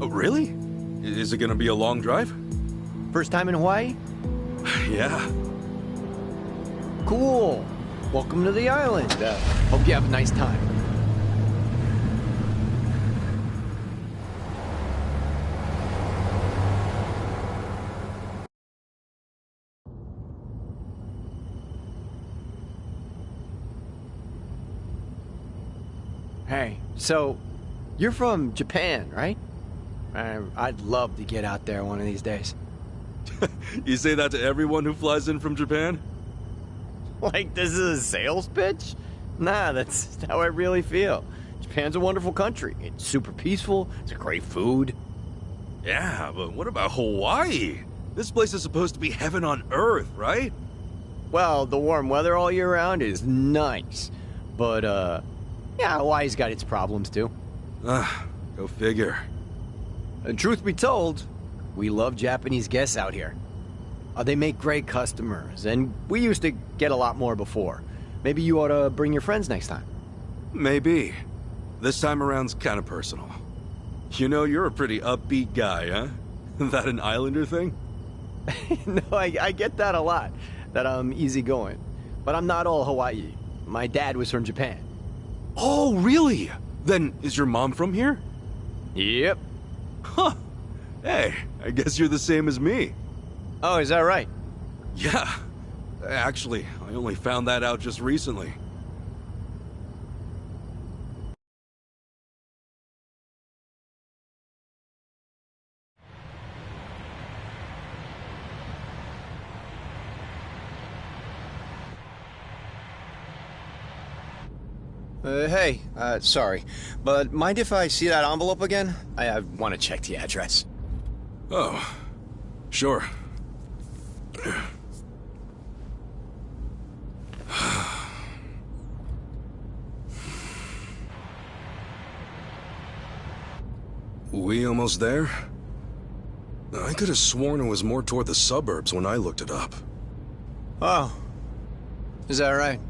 Oh, really? Is it gonna be a long drive? First time in Hawaii? Yeah. Cool. Welcome to the island. Hope you have a nice time. Hey, so you're from Japan, right? I'd love to get out there one of these days. You say that to everyone who flies in from Japan? Like this is a sales pitch? Nah, that's how I really feel. Japan's a wonderful country. It's super peaceful. It's a great food. Yeah, but what about Hawaii? This place is supposed to be heaven on earth, right? Well, the warm weather all year round is nice. But, yeah, Hawaii's got its problems, too. Go figure. And truth be told, we love Japanese guests out here. They make great customers, and we used to get a lot more before. Maybe you ought to bring your friends next time. Maybe. This time around's kind of personal. You know, you're a pretty upbeat guy, huh? That an Islander thing? No, I get that a lot, that I'm easygoing. But I'm not all Hawaii. My dad was from Japan. Oh, really? Then is your mom from here? Yep. Huh. Hey, I guess you're the same as me. Oh, is that right? Yeah. Actually, I only found that out just recently. Hey, sorry, but mind if I see that envelope again? I want to check the address. Oh, sure. We almost there? I could have sworn it was more toward the suburbs when I looked it up. Oh. Is that right?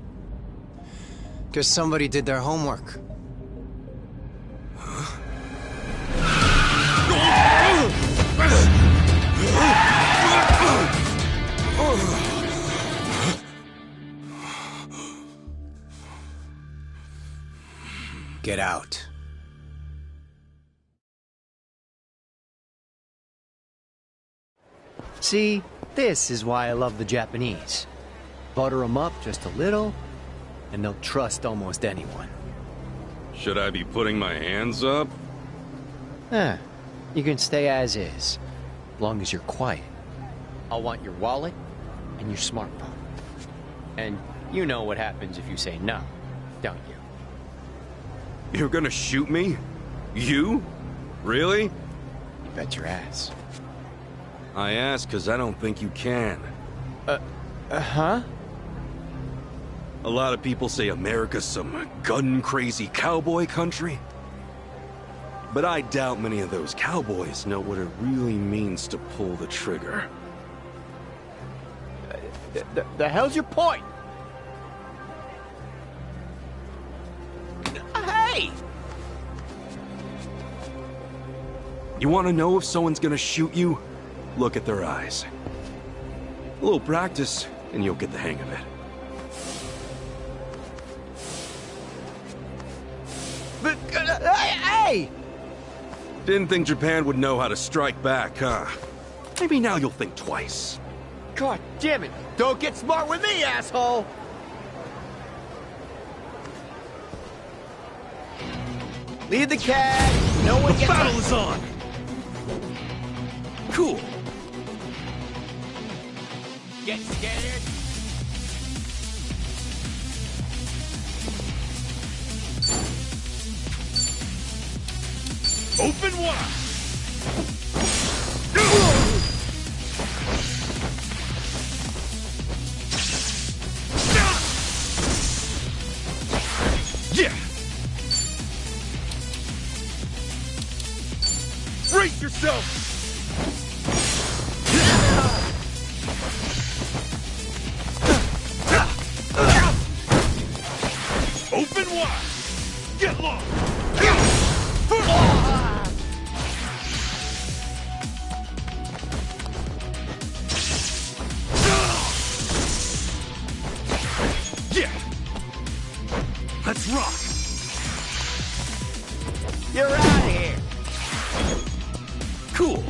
Guess somebody did their homework. Get out. See, this is why I love the Japanese. Butter them up just a little, and they'll trust almost anyone. Should I be putting my hands up? You can stay as is, as long as you're quiet. I'll want your wallet and your smartphone. And you know what happens if you say no, don't you? You're gonna shoot me? You? Really? You bet your ass. I ask because I don't think you can. Huh? A lot of people say America's some gun-crazy cowboy country. But I doubt many of those cowboys know what it really means to pull the trigger. The hell's your point? Hey! You want to know if someone's gonna shoot you? Look at their eyes. A little practice, and you'll get the hang of it. But, hey! Didn't think Japan would know how to strike back, huh? Maybe now you'll think twice. God damn it! Don't get smart with me, asshole! Lead the cat! No one the gets battle is on! Cool. Get scared! Open wide! Yeah! Brace yourself! Open wide! Get low! Yeah! Let's rock! You're out of here! Cool!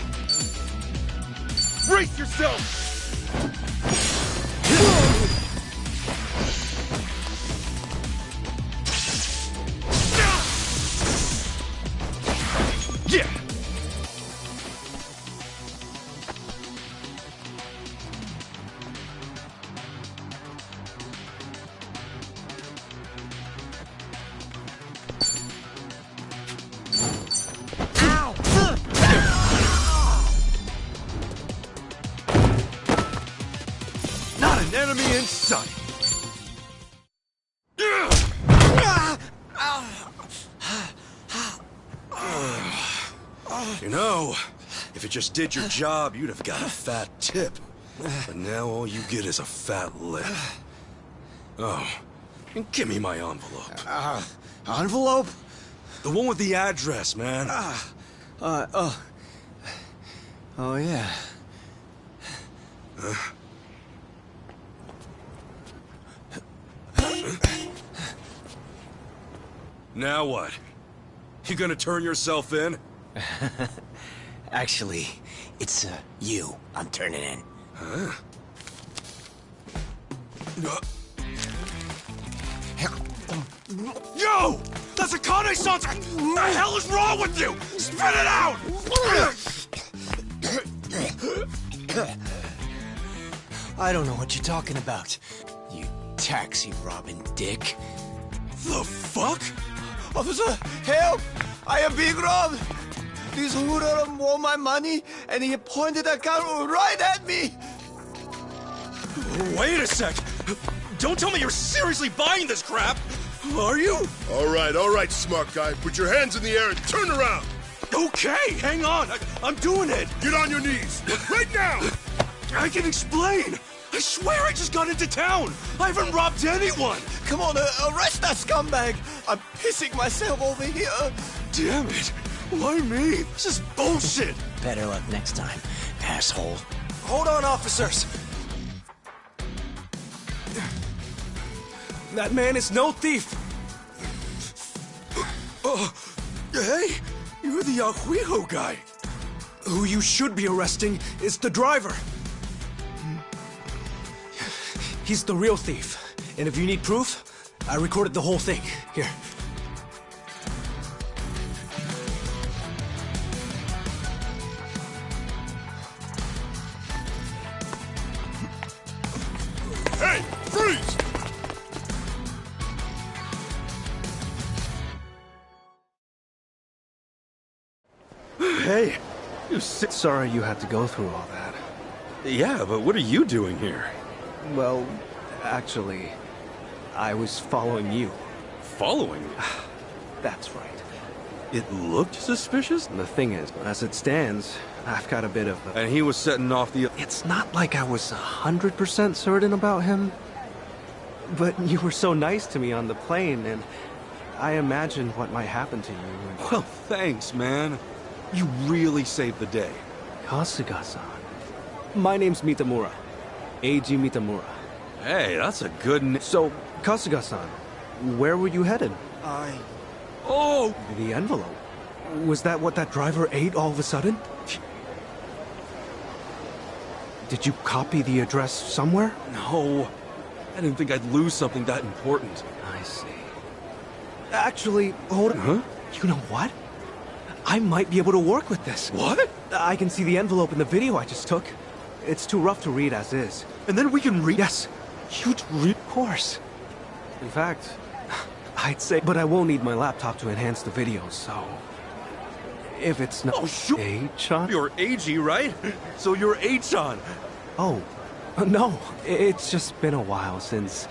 Brace yourself! Yeah! Not an enemy in sight! You know, if you just did your job, you'd have got a fat tip. But now all you get is a fat lip. Oh, give me my envelope. Envelope? The one with the address, man. Oh, yeah. Now what? You gonna turn yourself in? Actually, it's, you I'm turning in. Huh? Yo! That's a Kane-san's! What the hell is wrong with you? Spit it out! I don't know what you're talking about, you taxi-robbing dick. The fuck? Officer, help! I am being robbed! This hoodlum won my money, and he pointed a gun right at me! Wait a sec! Don't tell me you're seriously buying this crap! Are you? All right, smart guy. Put your hands in the air and turn around. Okay, hang on. I'm doing it. Get on your knees. Right now! I can explain. I swear I just got into town. I haven't robbed anyone. Come on, arrest that scumbag! I'm pissing myself over here! Damn it. Why me? This is bullshit. Better luck next time, asshole. Hold on, officers! That man is no thief. Hey, you're the Ahuijo guy. Who you should be arresting is the driver. He's the real thief. And if you need proof, I recorded the whole thing. Here. Hey, freeze! Hey, sorry you had to go through all that. Yeah, but what are you doing here? Well, actually, I was following you. Following me? That's right. It looked suspicious? The thing is, as it stands, I've got a bit of a... And he was setting off the... It's not like I was 100% certain about him. But you were so nice to me on the plane, and I imagined what might happen to you. And... Well, thanks, man. You really saved the day. Kasuga-san. My name's Mitamura. Eiji Mitamura. Hey, that's a good name. So, Kasuga-san, where were you headed? Oh! The envelope. Was that what that driver ate all of a sudden? Did you copy the address somewhere? No. I didn't think I'd lose something that important. I see. Actually, hold on. Huh? You know what? I might be able to work with this. What? I can see the envelope in the video I just took. It's too rough to read as is. And then we can read? Yes. You'd read? Of course. In fact, I'd say... But I will need my laptop to enhance the video, so... If it's not... Oh, sure. Eichan? You're Eiji, right? So you're Eichan. Oh, no. It's just been a while since...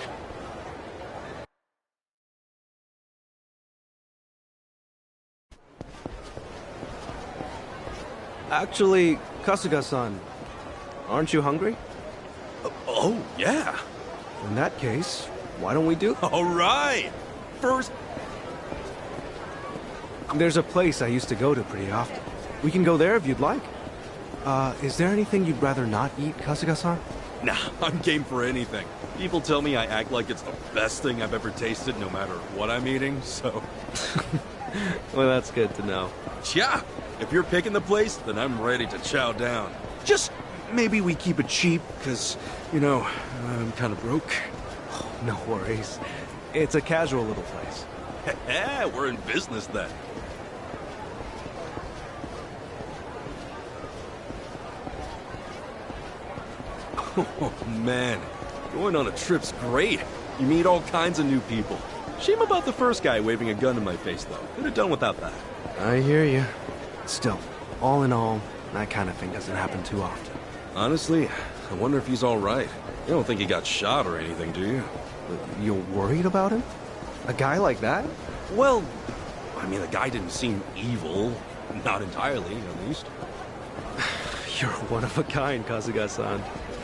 Actually, Kasuga-san, aren't you hungry? Oh, yeah. In that case, why don't we do... All right. First... There's a place I used to go to pretty often. We can go there if you'd like. Is there anything you'd rather not eat, Kasuga-san? Nah, I'm game for anything. People tell me I act like it's the best thing I've ever tasted, no matter what I'm eating, so... Well, that's good to know. Yeah, if you're picking the place, then I'm ready to chow down. Just maybe we keep it cheap, because, you know, I'm kind of broke. Oh, no worries. It's a casual little place. We're in business then. Oh, man. Going on a trip's great. You meet all kinds of new people. Shame about the first guy waving a gun in my face, though. Could have done without that. I hear you. Still, all in all, that kind of thing doesn't happen too often. Honestly, I wonder if he's all right. You don't think he got shot or anything, do you? You're worried about him? A guy like that? Well, I mean, the guy didn't seem evil. Not entirely, at least. You're one of a kind, Kasuga-san.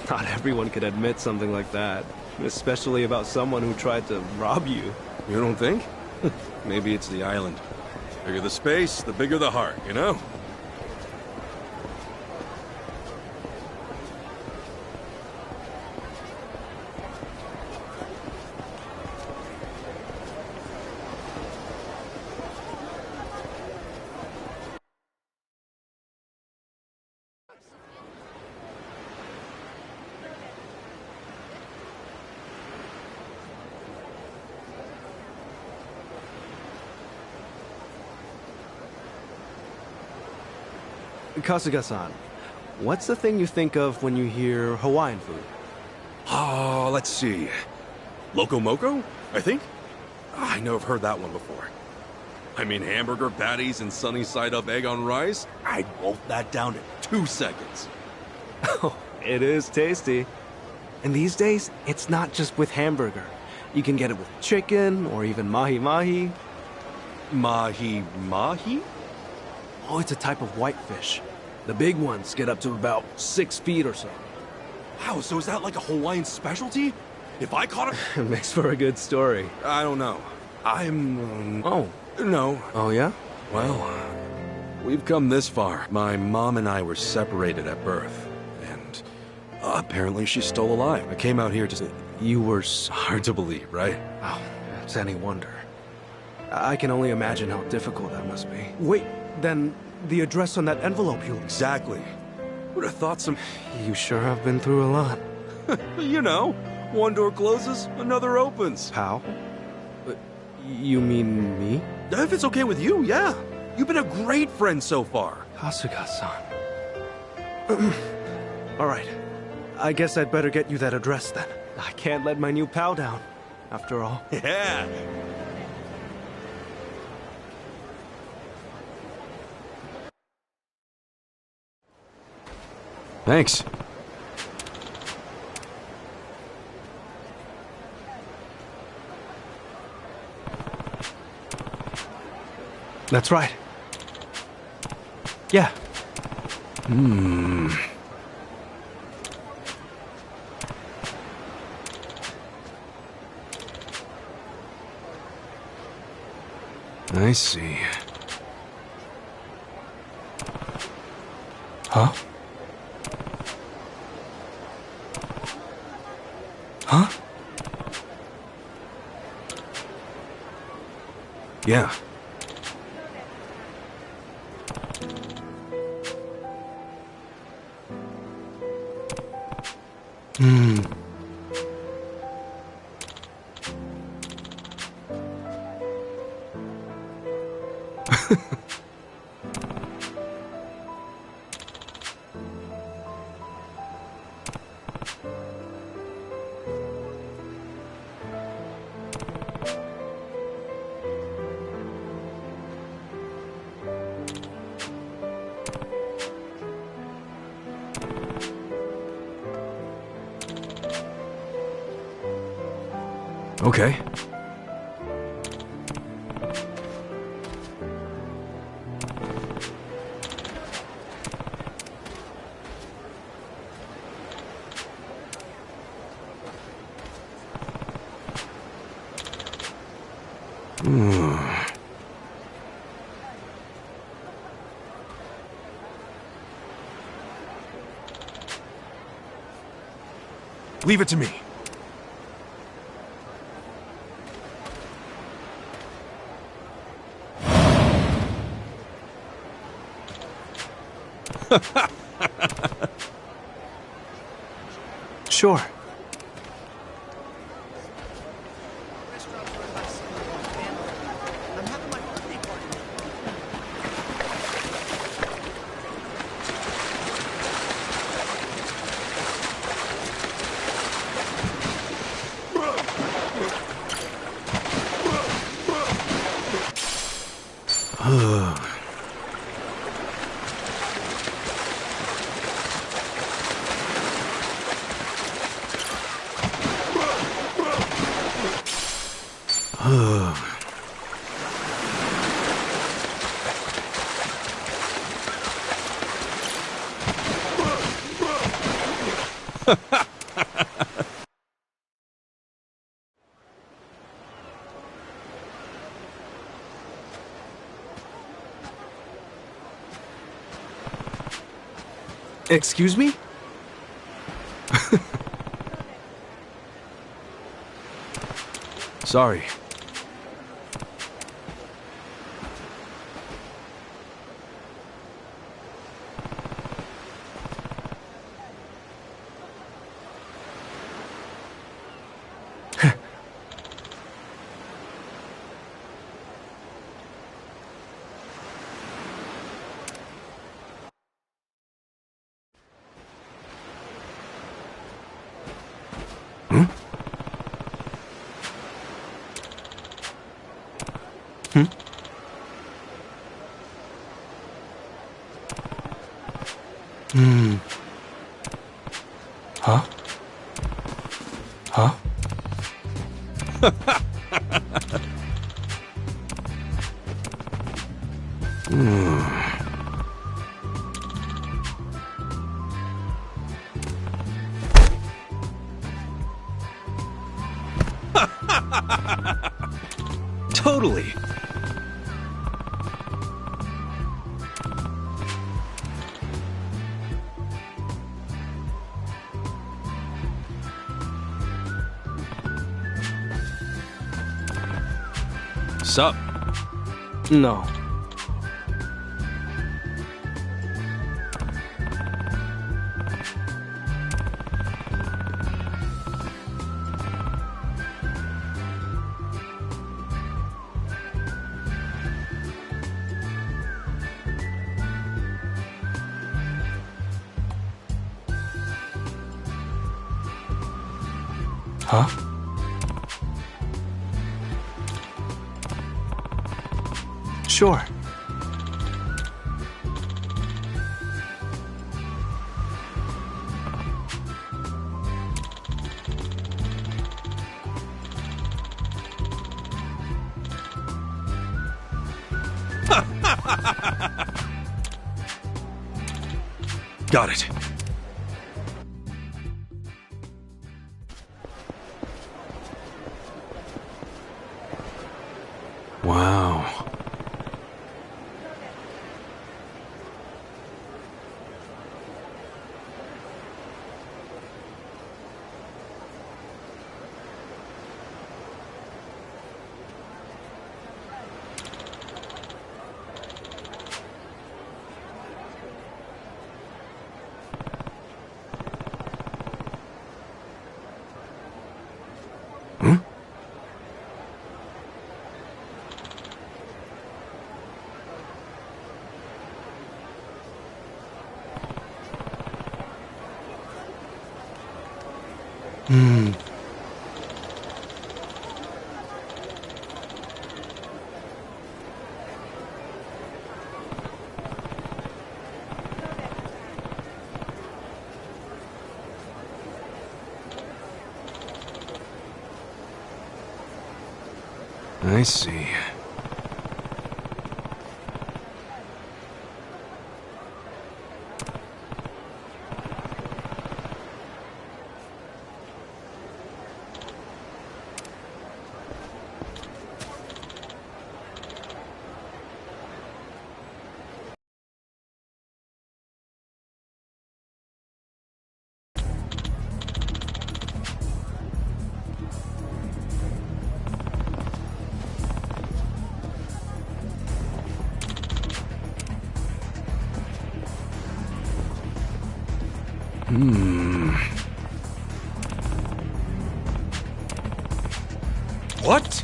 Not everyone could admit something like that. Especially about someone who tried to rob you. You don't think? Maybe it's the island. Bigger the space, the bigger the heart, you know? Kasuga-san, what's the thing you think of when you hear Hawaiian food? Oh, let's see. Loco Moco, I think? I know I've heard that one before. I mean, hamburger patties and sunny side up egg on rice? I'd wolf that down in 2 seconds. Oh, it is tasty. And these days, it's not just with hamburger. You can get it with chicken or even mahi-mahi. Mahi-mahi? Oh, it's a type of whitefish. The big ones get up to about 6 feet or so. Wow, so is that like a Hawaiian specialty? If I caught It makes for a good story. I don't know. I'm... Oh. No. Oh, yeah? Well, we've come this far. My mom and I were separated at birth. And apparently she's still alive. I came out here to... You were... Hard to believe, right? Oh, it's any wonder. I can only imagine how difficult that must be. Wait, then the address on that envelope you... Exactly. Would have thought some... You sure have been through a lot. You know, one door closes, another opens. How? You mean me? If it's okay with you, yeah. You've been a great friend so far. Kasuga-san. All right. I guess I'd better get you that address then. I can't let my new pal down, after all. Yeah. Thanks. That's right. Yeah. I see. Huh? Huh? Yeah. Okay. Leave it to me. Sure. Excuse me? Sorry. Hmm? Hmm? Hmm. Huh? Huh? Totally. Sup? No. Huh? Sure. Got it. Wow. Hmm? Hmm. I see. Hmm. What?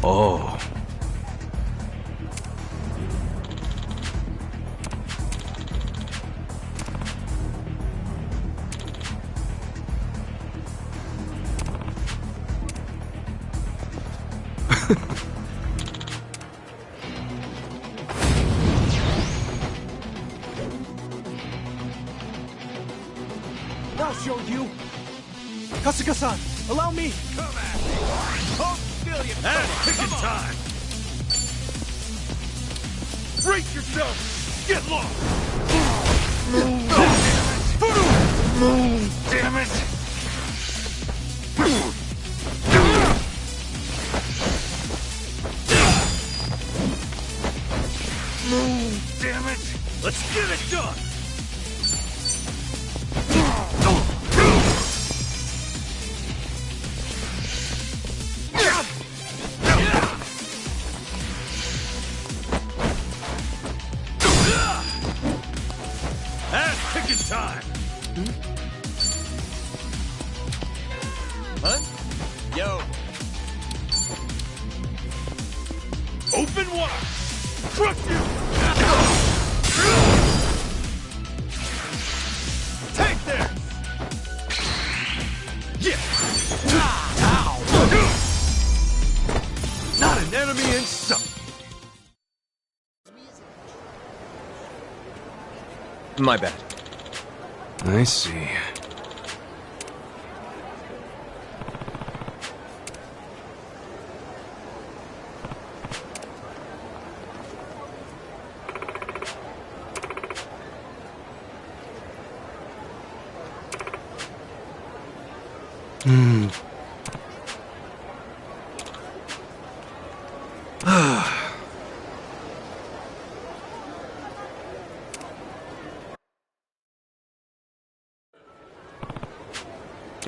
Oh. I'll show you. Kasuga-san, allow me. Come at me. Hold still, you picking time. Brace yourself. Get lost. Damn it. Second time! What? Yo. Open wide! Crush you! Take this! Yeah! Not an enemy in sight. My bad. I see.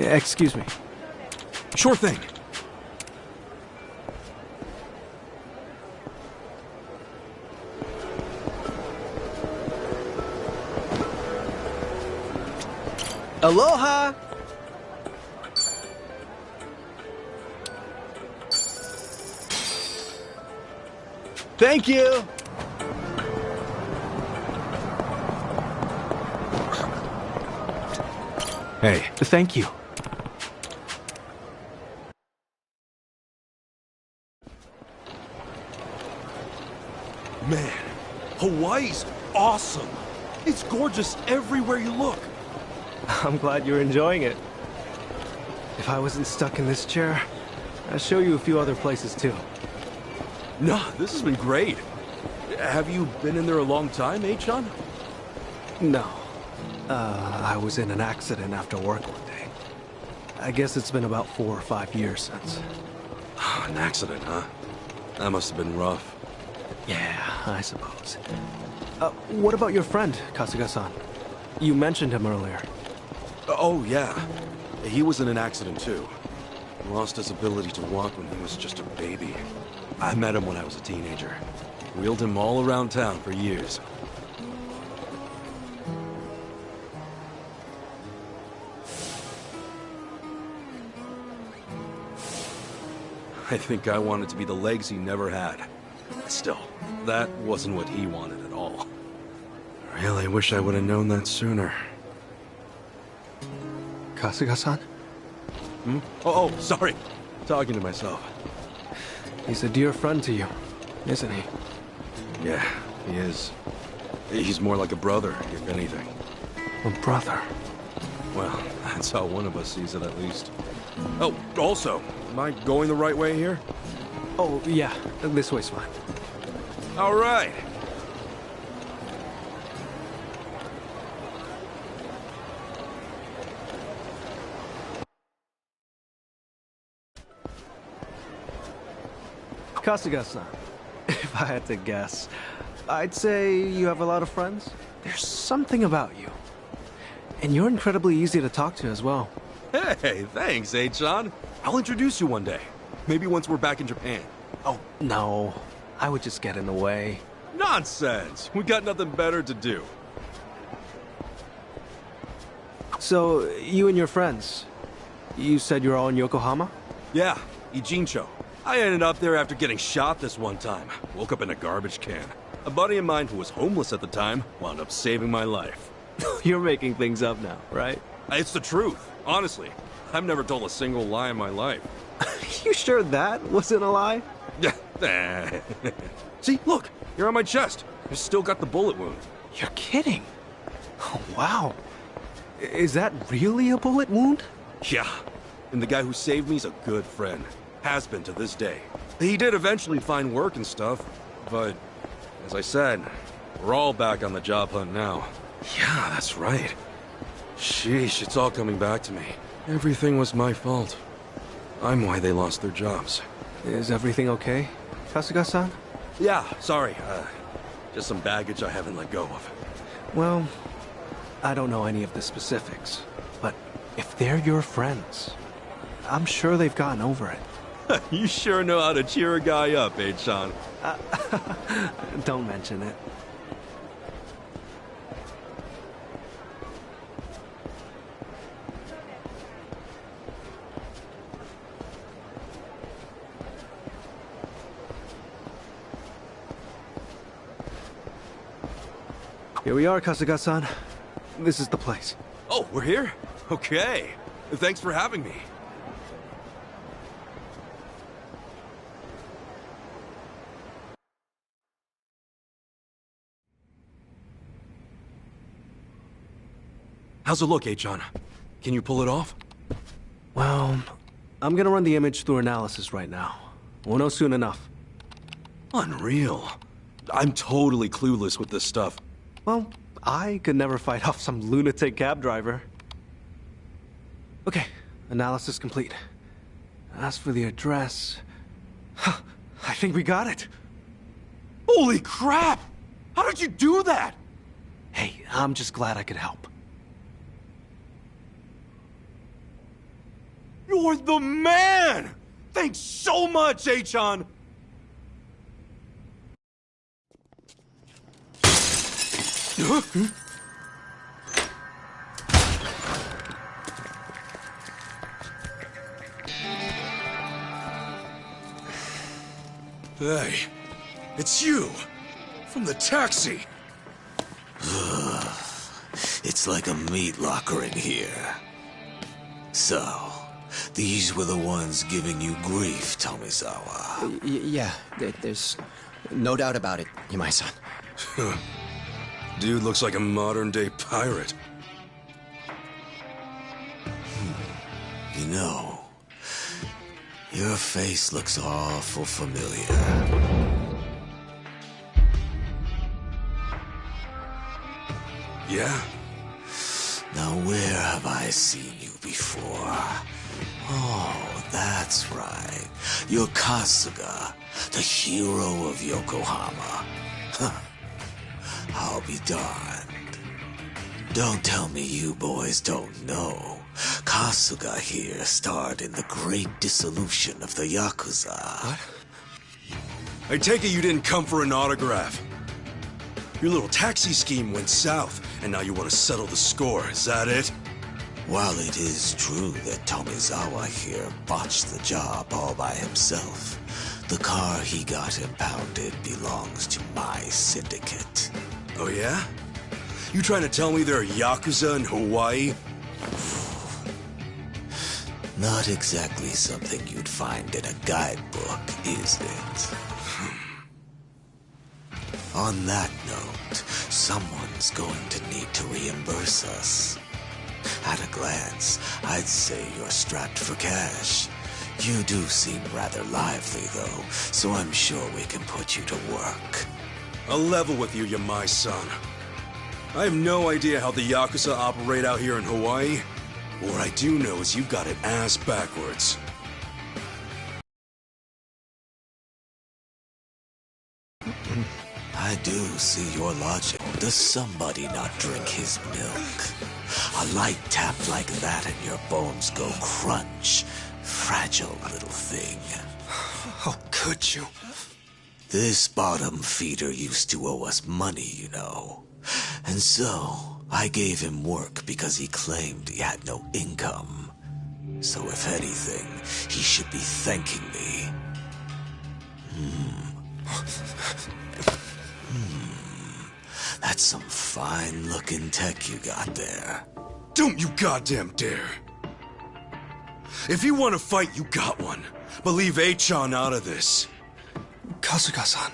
Excuse me. Sure thing. Aloha! Thank you! Hey. Thank you. Man, Hawaii's awesome. It's gorgeous everywhere you look. I'm glad you're enjoying it. If I wasn't stuck in this chair, I'd show you a few other places too. Nah, this has been great. Have you been in there a long time, John? No. I was in an accident after work one day. I guess it's been about 4 or 5 years since. An accident, huh? That must have been rough. Yeah, I suppose. What about your friend, Kasuga-san? You mentioned him earlier. Oh, yeah. He was in an accident, too. Lost his ability to walk when he was just a baby. I met him when I was a teenager. Wheeled him all around town for years. I think I wanted to be the legs he never had. Still, that wasn't what he wanted at all. I really wish I would have known that sooner. Kasuga-san? Oh, sorry. Talking to myself. He's a dear friend to you, isn't he? Yeah, he is. He's more like a brother, if anything. A brother? Well, that's how one of us sees it, at least. Oh, also, am I going the right way here? Oh, yeah. This way's fine. All right. Kasuga-san, if I had to guess, I'd say you have a lot of friends. There's something about you. And you're incredibly easy to talk to as well. Hey, thanks, John. I'll introduce you one day. Maybe once we're back in Japan. Oh, no. I would just get in the way. Nonsense! We got nothing better to do. So, you and your friends, you said you're all in Yokohama? Yeah, Ijincho. I ended up there after getting shot this one time. Woke up in a garbage can. A buddy of mine who was homeless at the time wound up saving my life. You're making things up now, right? It's the truth, honestly. I've never told a single lie in my life. You sure that wasn't a lie? See, look, here on my chest. I still got the bullet wound. You're kidding. Oh, wow. Is that really a bullet wound? Yeah, and the guy who saved me's a good friend. Has been to this day. He did eventually find work and stuff, but as I said, we're all back on the job hunt now. Yeah, that's right. Sheesh, it's all coming back to me. Everything was my fault. I'm why they lost their jobs. Is everything okay, Kasuga-san? Yeah, sorry. Just some baggage I haven't let go of. Well, I don't know any of the specifics, but if they're your friends, I'm sure they've gotten over it. You sure know how to cheer a guy up, Sean? Don't mention it. Here we are, Kasuga-san. This is the place. Oh, we're here? Okay. Thanks for having me. How's it look, H-chan? Can you pull it off? Well, I'm gonna run the image through analysis right now. We'll know soon enough. Unreal. I'm totally clueless with this stuff. Well, I could never fight off some lunatic cab driver. Okay, analysis complete. As for the address... I think we got it. Holy crap! How did you do that? Hey, I'm just glad I could help. You're the man! Thanks so much, H-chan! Hey, it's you! From the taxi! It's like a meat locker in here. So, these were the ones giving you grief, Tomizawa. Yeah, there's no doubt about it, Yamai-san. Dude looks like a modern-day pirate. You know, your face looks awful familiar. Yeah? Now where have I seen you before? Oh, that's right. You're Kasuga, the hero of Yokohama. Huh. I'll be darned. Don't tell me you boys don't know. Kasuga here starred in the great dissolution of the Yakuza. What? I take it you didn't come for an autograph. Your little taxi scheme went south, and now you want to settle the score, is that it? While it is true that Tomizawa here botched the job all by himself, the car he got impounded belongs to my syndicate. Oh yeah? You trying to tell me there are Yakuza in Hawaii? Not exactly something you'd find in a guidebook, is it? On that note, someone's going to need to reimburse us. At a glance, I'd say you're strapped for cash. You do seem rather lively, though, so I'm sure we can put you to work. I'll level with you, Yamai-san. I have no idea how the Yakuza operate out here in Hawaii. What I do know is you've got it ass backwards. I do see your logic. Does somebody not drink his milk? A light tap like that and your bones go crunch. Fragile little thing. How could you? This bottom feeder used to owe us money, you know. And so, I gave him work because he claimed he had no income. So if anything, he should be thanking me. That's some fine-looking tech you got there. Don't you goddamn dare! If you want to fight, you got one. But leave H-chan out of this. Kasuga-san,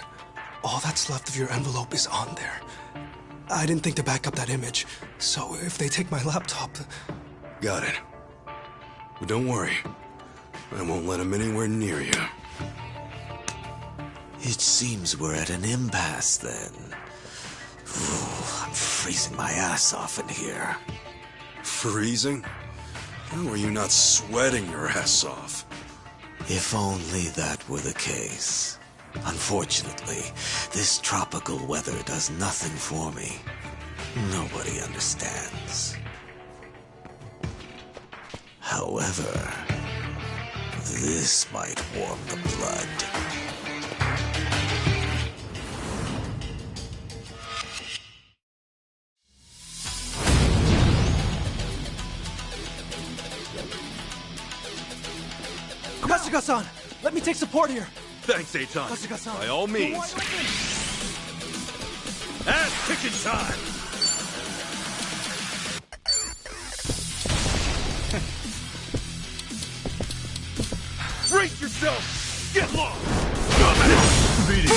all that's left of your envelope is on there. I didn't think to back up that image, so if they take my laptop... Got it. But don't worry. I won't let him anywhere near you. It seems we're at an impasse, then. I'm freezing my ass off in here. Freezing? How are you not sweating your ass off? If only that were the case. Unfortunately, this tropical weather does nothing for me. Nobody understands. However, this might warm the blood. Kasuga-san, let me take support here. Thanks, Eitan. Kasuga-san. By all means. Ass kicking time! yourself! Get lost! Beating.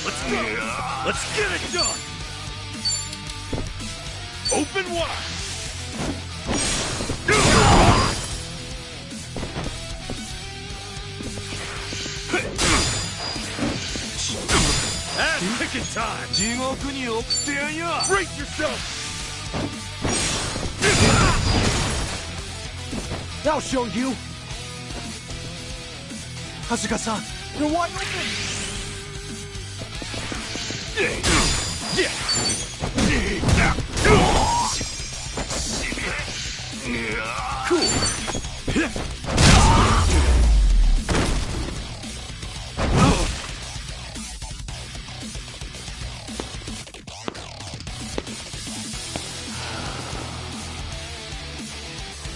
Let's go! Let's get it done! Open wide! Ass kicking time! Brace yourself! I'll show you! Kasuga-san, you're wide open!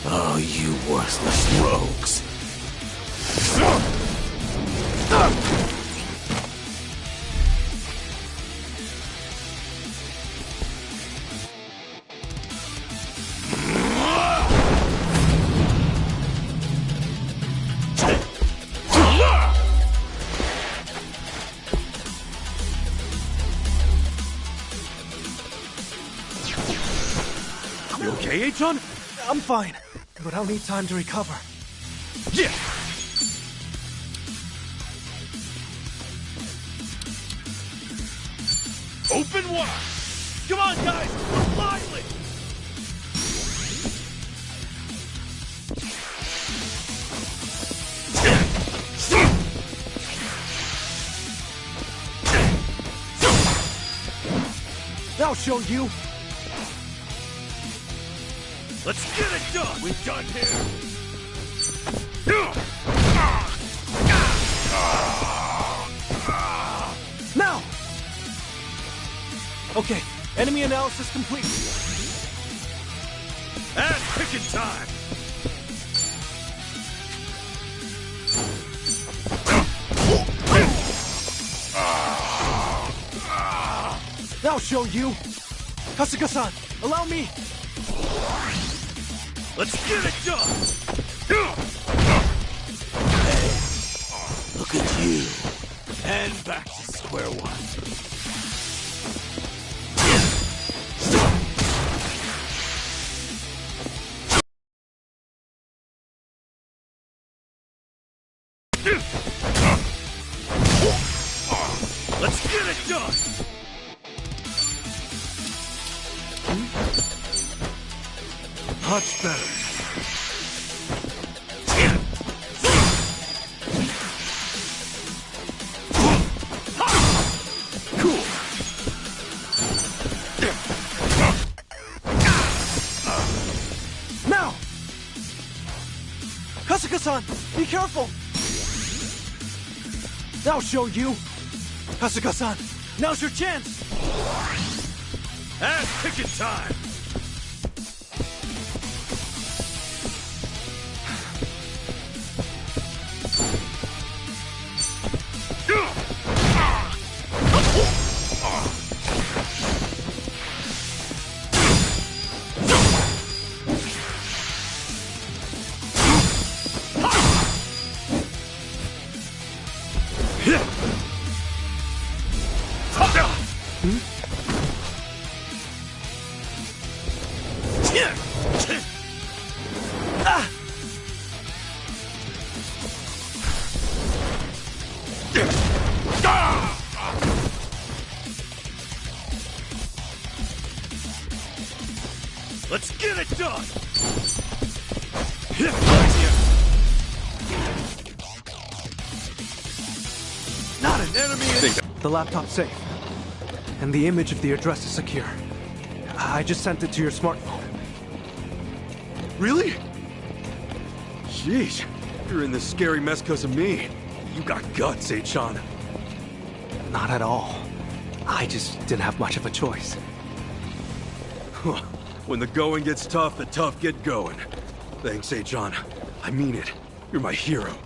Oh, you worthless rogues. You okay, H-on? I'm fine, but I'll need time to recover. Yeah! Open wide! Come on, guys! We're lively! I'll show you! Let's get it done! We're done here! Now! Okay, enemy analysis complete. Ass kicking time! I'll show you! Kasuga-san, allow me! Let's get it done! Look at you. And back to square one. Let's get it done! Much better. Cool! Now! Kasuga-san, be careful! I'll show you! Kasuga-san, now's your chance! Ass kicking time! Let's get it done! Not an enemy! The laptop's safe. And the image of the address is secure. I just sent it to your smartphone. Really? Jeez, you're in this scary mess because of me. You got guts, H-on. Not at all. I just didn't have much of a choice. When the going gets tough, the tough get going. Thanks, H-on. I mean it. You're my hero.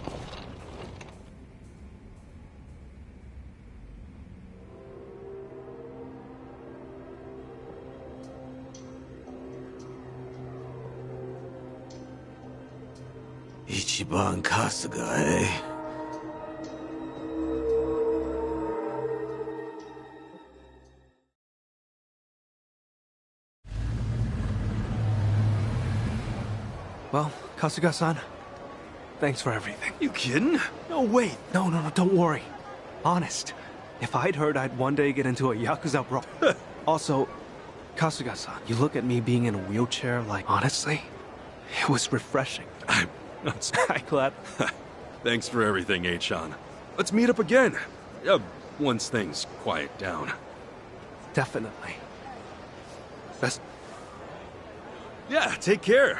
Ichiban Kasuga, eh? Well, Kasuga-san, thanks for everything. You kidding? No, wait. No, don't worry. Honest. If I'd heard I'd one day get into a Yakuza brawl... Also, Kasuga-san, you look at me being in a wheelchair like, honestly, it was refreshing. I'm glad. Thanks for everything, Achan. Let's meet up again. Once things quiet down. Definitely. Best... Yeah, take care.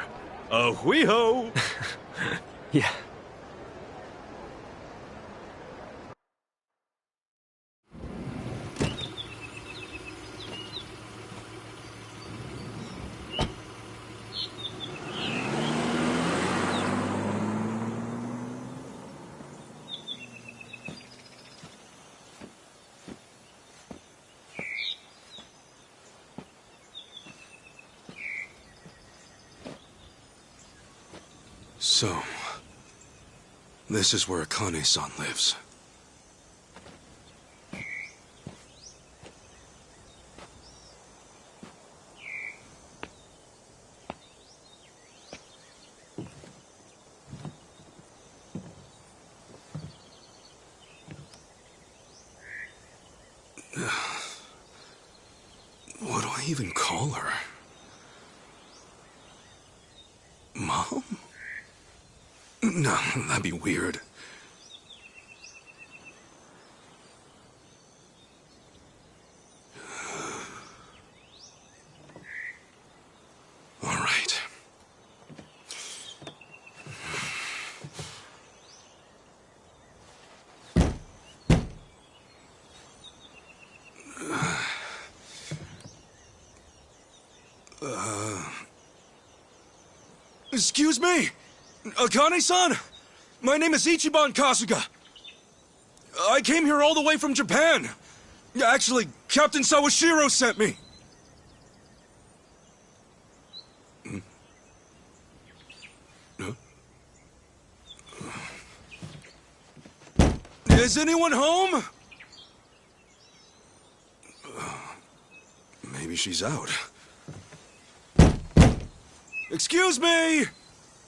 Hui-ho! Yeah. So, this is where Akane-san lives. What do I even call her? Mom? No, that'd be weird. All right. Excuse me? Akane-san? My name is Ichiban Kasuga. I came here all the way from Japan. Actually, Captain Sawashiro sent me. Huh? Is anyone home? Maybe she's out. Excuse me?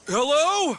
Hello?